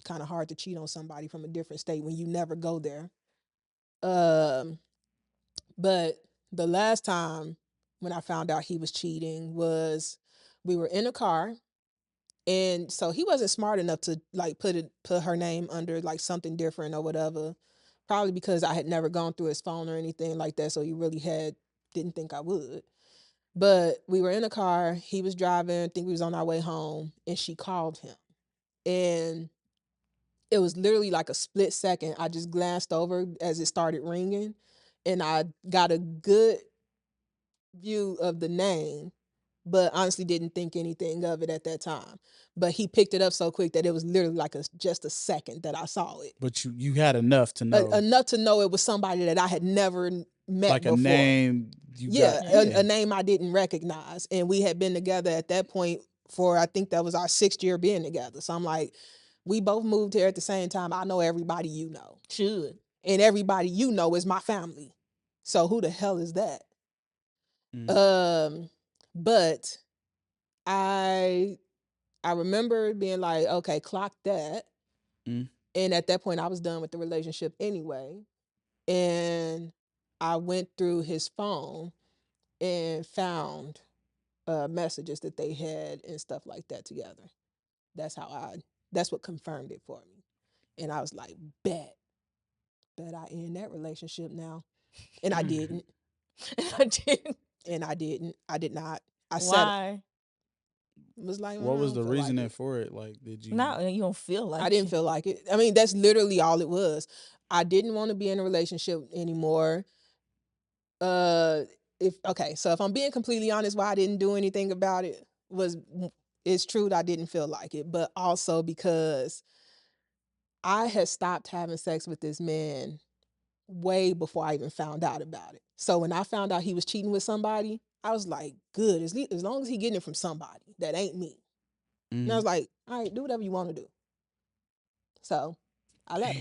kind of hard to cheat on somebody from a different state when you never go there. But the last time when I found out he was cheating was we were in a car, and so he wasn't smart enough to like put her name under like something different or whatever. Probably because I had never gone through his phone or anything like that, so he really didn't think I would. But we were in a car, he was driving, I think we was on our way home, and she called him. And it was literally like a split second. I just glanced over as it started ringing, and I got a good view of the name, but honestly didn't think anything of it at that time. But he picked it up so quick that it was literally like just a second that I saw it. But you had enough to know, Enough to know it was somebody that I had never met like before. a name you Yeah, got. a name I didn't recognize. And we had been together at that point for, I think that was our 6th year being together. So I'm like, we both moved here at the same time. I know everybody you know. Should. And everybody you know is my family. So who the hell is that? But I remember being like, okay, clock that. And at that point I was done with the relationship anyway. And I went through his phone and found messages that they had and stuff like that together. That's what confirmed it for me. And I was like, bet I end that relationship now. And I didn't. I didn't. And I didn't. I did not. I said, Why? was like, What was the reasoning like for it? Like, did you? No, you don't feel like I didn't it. feel like it. I mean, that's literally all it was. I didn't want to be in a relationship anymore. If I'm being completely honest, why I didn't do anything about it was, it's true that I didn't feel like it, but also because I had stopped having sex with this man way before I even found out about it. So when I found out he was cheating with somebody, I was like, good, as long as he getting it from somebody that ain't me. And I was like, all right, do whatever you want to do. So I let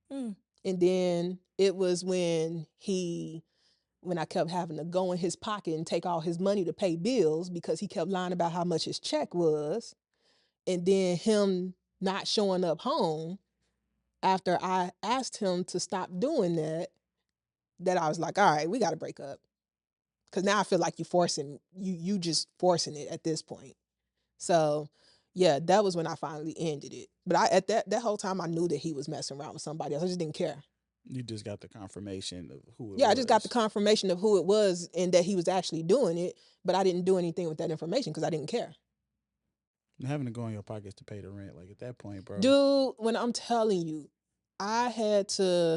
him. And then it was when I kept having to go in his pocket and take all his money to pay bills because he kept lying about how much his check was. And then him not showing up home after I asked him to stop doing that I was like, all right, we got to break up. Because now I feel like you just forcing it at this point. So yeah, that was when I finally ended it. But at that whole time I knew that he was messing around with somebody else. I just didn't care. You just got the confirmation of who it was. Yeah, I just got the confirmation of who it was and that he was actually doing it, but I didn't do anything with that information because I didn't care. Having to go in your pockets to pay the rent, like at that point, bro. Dude, when I'm telling you, that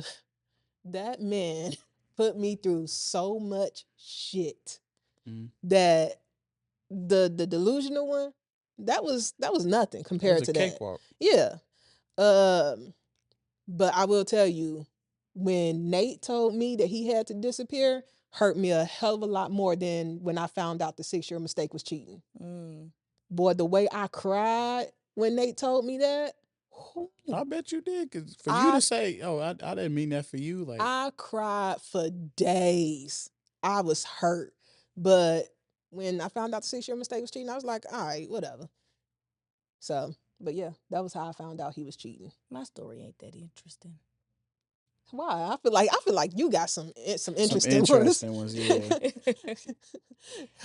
man put me through so much shit that the delusional one, that was nothing compared to that. Cakewalk. Yeah. But I will tell you, when Nate told me that he had to disappear, hurt me a hell of a lot more than when I found out the 6-year mistake was cheating. Boy, the way I cried when Nate told me that. I bet you did, because for you to say, oh, I didn't mean that for you. Like, I cried for days. I was hurt. But when I found out the 6-year mistake was cheating, I was like, all right, whatever. So, but yeah, that was how I found out he was cheating. My story ain't that interesting. Why? I feel like you got some interesting ones. Yeah.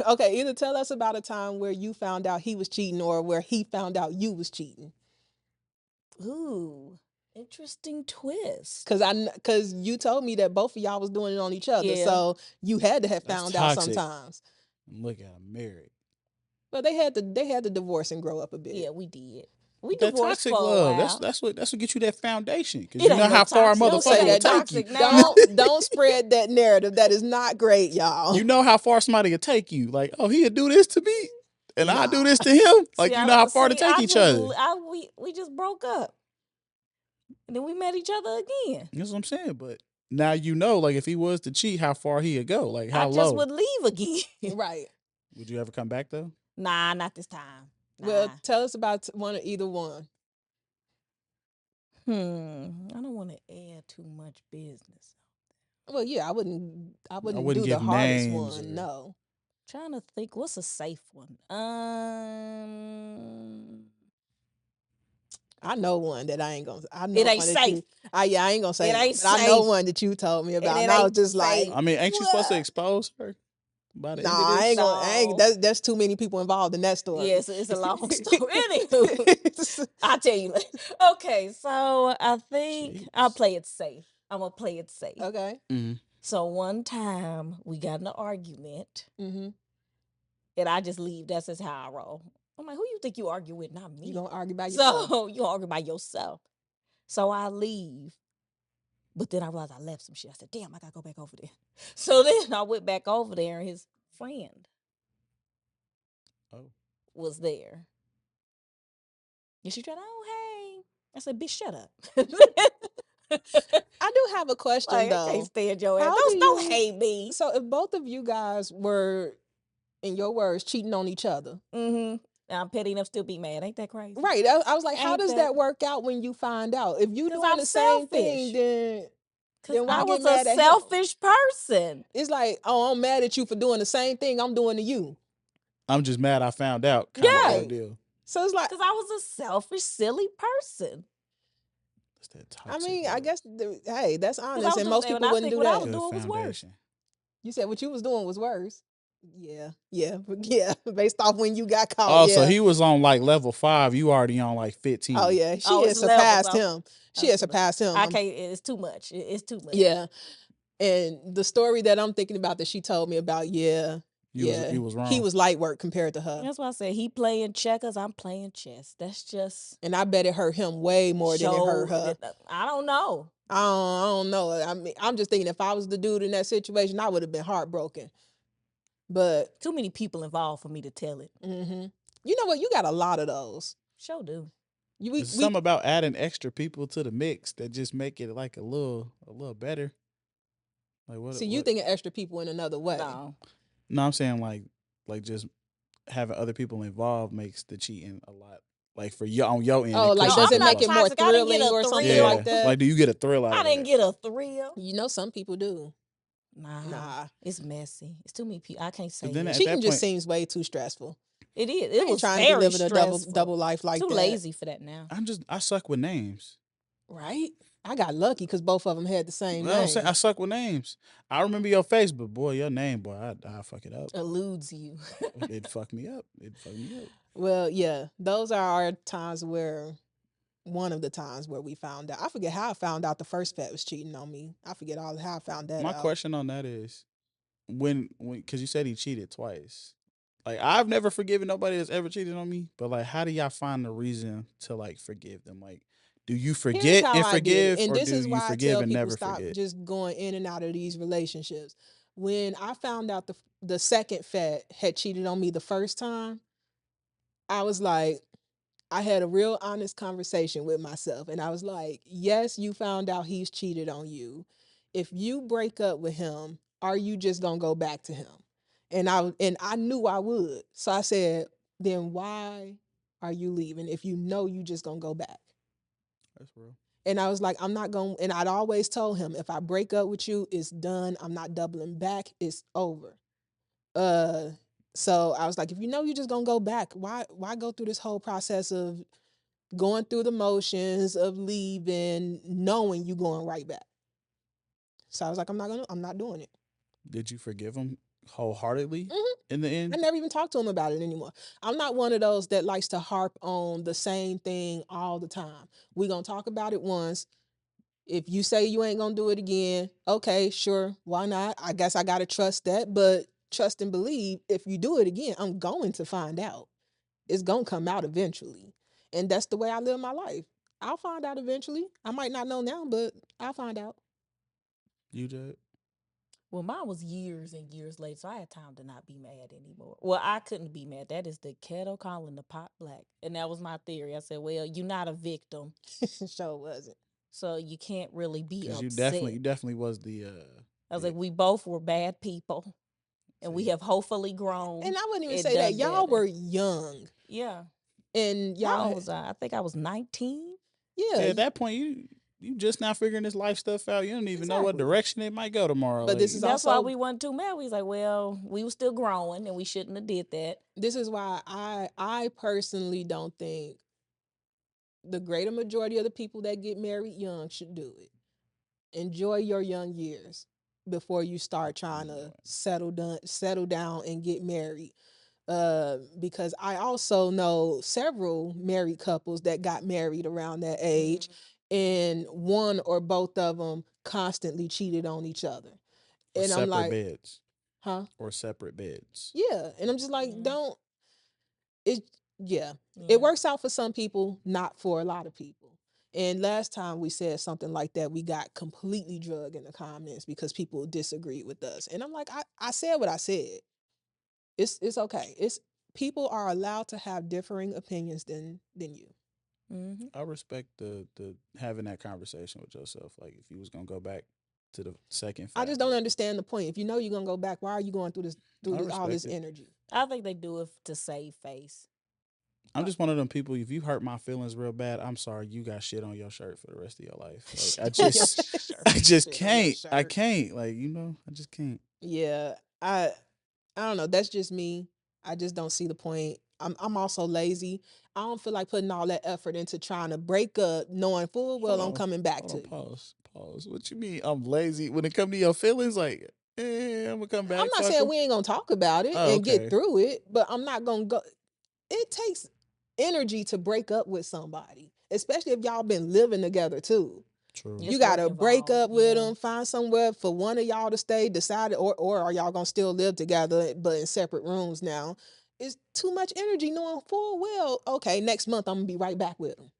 Okay, either tell us about a time where you found out he was cheating or where he found out you was cheating. Ooh, interesting twist. Cause you told me that both of y'all was doing it on each other, so you had to have found out sometimes. Look at them married. But they had to divorce and grow up a bit. Yeah, we did. We that divorced toxic for love. a while. That's what get you that foundation. Because It you know ain't how no far a toxic. Don't say motherfucker will that take you. toxic now. Don't spread that narrative. That is not great, y'all. You know how far somebody will take you. Like, oh, he'll do this to me, and I do this to him. Like, you know how far to take each other. We just broke up, and then we met each other again. That's what I'm saying. But now you know, like, if he was to cheat, how far he'd go. Like, how low. I just would leave again. Right. Would you ever come back though? Nah, not this time. Nah. Well, tell us about either one. I don't want to add too much business. Well, yeah, I wouldn't do the hardest one. No. Trying to think, what's a safe one? I know one that I ain't gonna. I know it ain't one safe. I ain't gonna say it. Ain't but safe. I know one that you told me about, and I was just like, I mean, ain't you supposed to expose her? By the end of this? I ain't. That's too many people involved in that story. Yes, it's a long story. Anywho, I'll tell you later. Okay, so I think I'll play it safe. I'm gonna play it safe. Okay. Mm-hmm. So one time we got in an argument, and I just leave. That's just how I roll. I'm like, who you think you argue with? Not me. You gonna argue by yourself? So you argue by yourself. So I leave. But then I realized I left some shit. I said, damn, I gotta go back over there. So then I went back over there, and his friend Oh. was there. And she tried, oh, hey. I said, bitch, shut up. I do have a question Like, I can't though. stand your ass. How Don't hate me. So if both of you guys were, in your words, cheating on each other, Mm-hmm. I'm petty enough to still be mad. Ain't that crazy? right? I was like, how Ain't does that work out when you find out? If you 'Cause doing I'm the same selfish. thing, then why I get was a mad at him? selfish person. It's like, oh, I'm mad at you for doing the same thing I'm doing to you. I'm just mad I found out kind of Right. deal. So it's like, Because I was a selfish, silly person. That's that I toxic mean, I love. guess, hey, that's Because I honest, was and doing, most and people I wouldn't think do what I was that. doing Good was worse. foundation. You said what you was doing was worse. Yeah, yeah, based off when you got caught. Oh, yeah. so he was on like level 5. You already on like 15. Oh yeah, she Oh, had it's levels. surpassed him. She had surpassed him. I can't. It's too much. It's too much. Yeah, and the story that I'm thinking about that she told me about, You he was wrong. was light work compared to her, That's why I said he playing checkers. I'm playing chess. That's just and I bet it hurt him way more than it hurt her. I don't know. I don't know. I mean, I'm just thinking if I was the dude in that situation, I would have been heartbroken. But Too many people involved for me to tell it. you know what? You got a lot of those. Sure do. There's something about adding extra people to the mix that just make it like a little better. Like what? See, you thinking extra people in another way. No, I'm saying like just having other people involved makes the cheating a lot. Like for you on your end. Oh, like No, does I'm it not make it more toxic. I didn't get thrilling a or something thrill. like that? Like, do you get a thrill out of I it? didn't get a thrill. You know, some people do. Nah, it's messy. It's too many people. I can't say But then it. at Cheating that just point, seems way too stressful. It is. I It ain't was trying to be very living a stressful. double life like Too that. lazy for that now. I suck with names. Right? I got lucky because both of them had the same You know what I'm name. saying? I suck with names. I remember your face, but boy, your name, boy, I fuck it up. Eludes you. It fucked me up. It fucked me up. Well, yeah, those are our times where, one of the times where we found out. I forget how I found out the first fat was cheating on me. I forget all how I found that My out. question on that is, when because you said he cheated twice. Like I've never forgiven nobody that's ever cheated on me, but like, how do y'all find the reason to like forgive them? Like, do you Here's forget how and I did it. forgive, And or this do is you why I forgive tell and people never stop forget? just going in and out of these relationships. When I found out the second fat had cheated on me the first time, I was like, I had a real honest conversation with myself. And I was like, yes, you found out he's cheated on you. If you break up with him, are you just gonna go back to him? And I knew I would. So I said, then why are you leaving if you know you just gonna go back? That's real. And I was like, I'm not going, and I'd always told him, if I break up with you, it's done. I'm not doubling back. It's over. Uh, so I was like, if you know you're just gonna go back, why go through this whole process of going through the motions of leaving, knowing you going right back? So I was like, I'm not doing it. Did you forgive him wholeheartedly in the I end? never even talked to him about it anymore. I'm not one of those that likes to harp on the same thing all the time. We're gonna talk about it once. If you say you ain't gonna do it again, okay, sure, why not? I guess I gotta trust that, but trust and believe, if you do it again, I'm going to find out. It's gonna come out eventually. And that's the way I live my life. I'll find out eventually. I might not know now, but I'll find out. You did. Well, mine was years and years later, so I had time to not be mad anymore. Well, I couldn't be mad. That is the kettle calling the pot black. And that was my theory. I said, well, you're not a victim, Sure wasn't. so you can't really be Because upset. you definitely was the. I was like, we both were bad people, and we have hopefully grown. And I wouldn't even and say that. done Y'all better. were young. Yeah. And How y'all old was I? I think I was 19. yeah. At that point, you just now figuring this life stuff out. You don't even know what Exactly. direction it might go tomorrow. But this is That's also why we weren't too mad. We was like, well, we were still growing, and we shouldn't have did that. this is why I personally don't think the greater majority of the people that get married young should do it. Enjoy your young years before you start trying to settle down and get married. Because I also know several married couples that got married around that age, and one or both of them constantly cheated on each other. Or And I'm separate like, beds. huh? Or separate beds. Yeah. And I'm just like, don't it yeah. Yeah. It works out for some people, not for a lot of people. And last time we said something like that, we got completely drug in the comments because people disagreed with us. And I'm like, I said what I said. It's okay. people are allowed to have differing opinions than you. Mm-hmm. I respect the having that conversation with yourself. Like if you was gonna go back to the second I fact. just don't understand the point. If you know you're gonna go back, why are you going through I all respect this it. energy? I think they do it to save face. I'm just one of them people. If you hurt my feelings real bad, I'm sorry. You got shit on your shirt for the rest of your life. Like I just, I just Shit on your can't. I shirt. can't. Like I just can't. Yeah, I don't know. That's just me. I just don't see the point. I'm also lazy. I don't feel like putting all that effort into trying to break up, knowing full well I'm coming back Hold to on. you. Pause. What you mean? I'm lazy when it come to your feelings. Like, I'm gonna come I'm back. not Fuck saying 'em. we ain't gonna talk about it Oh, and get okay. through it, but I'm not gonna go. It takes energy to break up with somebody, especially if y'all been living together too. True. You It's work gotta break involved. up with Yeah. them, find somewhere for one of y'all to stay, decide, or are y'all gonna still live together but in separate rooms now? It's too much energy knowing full well, okay, next month I'm gonna be right back with them.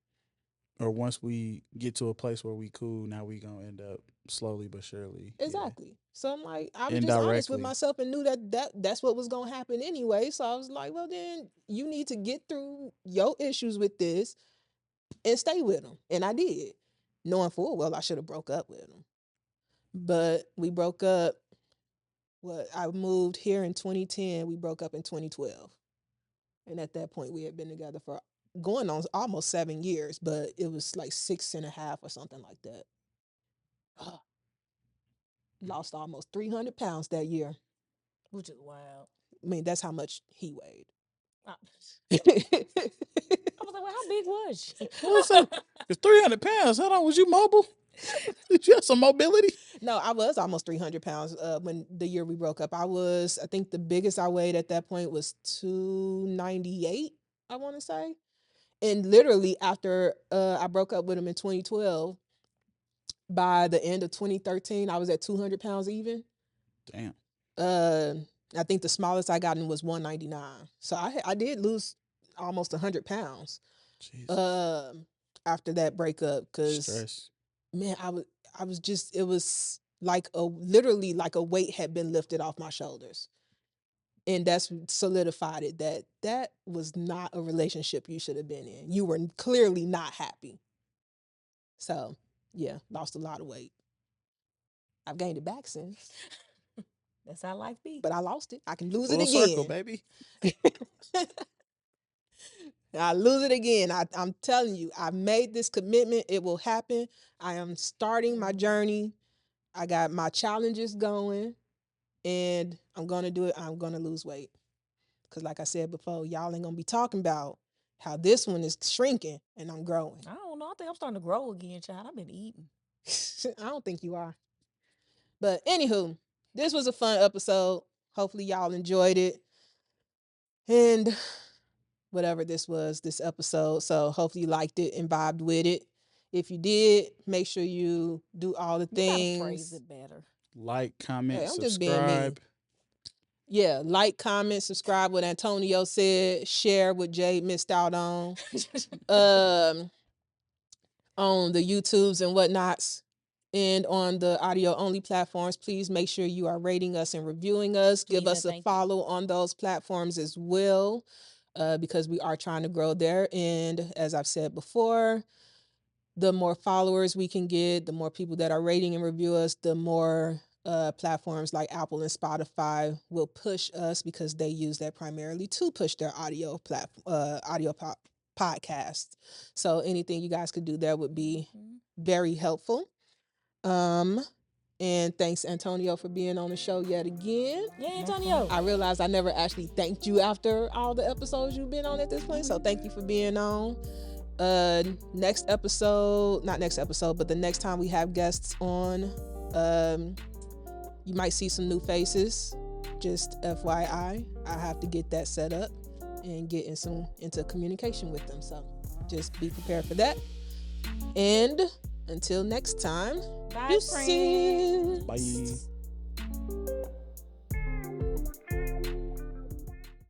Or once we get to a place where we cool, now we gonna end up slowly but surely. Yeah. Exactly. So I'm like, I was just honest with Indirectly. myself and knew that's what was gonna happen anyway. So I was like, well then you need to get through your issues with this and stay with them. And I did. Knowing full well I should have broke up with them. But we broke up. I moved here in 2010. We broke up in 2012. And at that point we had been together for going on almost 7 years, but it was like 6.5 or something like that. Lost almost 300 pounds that year. Which is wild. I mean, that's how much he weighed. I was like, well, how big was she? What's up? It's 300 pounds. How long was you mobile? Did you have some mobility? No, I was almost 300 pounds when the year we broke up. I think the biggest I weighed at that point was 298, I want to say. And literally after I broke up with him in 2012, by the end of 2013, I was at 200 pounds even. Damn. I think the smallest I gotten was 199. So I did lose almost 100 pounds Jesus. after that breakup because Stress. man, I was just, it was like literally like a weight had been lifted off my shoulders. And that's solidified it that was not a relationship you should have been in. You were clearly not happy. So yeah, lost a lot of weight. I've gained it back since, That's how life be. but I lost it. I can lose Full it circle, again. baby. I lose it again. I'm telling you, I made this commitment. It will happen. I am starting my journey. I got my challenges going, and I'm going to do it. I'm going to lose weight. Because like I said before, y'all ain't going to be talking about how this one is shrinking and I'm growing. I don't know. I think I'm starting to grow again, child. I've been eating. I don't think you are. But anywho, this was a fun episode. Hopefully y'all enjoyed it. And whatever this episode. So hopefully you liked it and vibed with it. If you did, make sure you do all the You things. gotta phrase it better. Like, comment, Hey, I'm just being mean. subscribe. Yeah, like, comment, subscribe what Antonio said, share what Jade missed out on. On the YouTubes and whatnots, and on the audio only platforms. Please make sure you are rating us and reviewing us. Give us a follow on those platforms as well, because we are trying to grow there. And as I've said before, the more followers we can get, the more people that are rating and review us, the more platforms like Apple and Spotify will push us, because they use that primarily to push their audio podcast. So anything you guys could do there would be very helpful. And thanks, Antonio, for being on the show yet again. Yeah, Antonio. I realized I never actually thanked you after all the episodes you've been on at this point. So thank you for being on. Next episode, not next episode, but the next time we have guests on, you might see some new faces. Just FYI, I have to get that set up and get into communication with them. So just be prepared for that. And until next time, Bye, friends. Bye.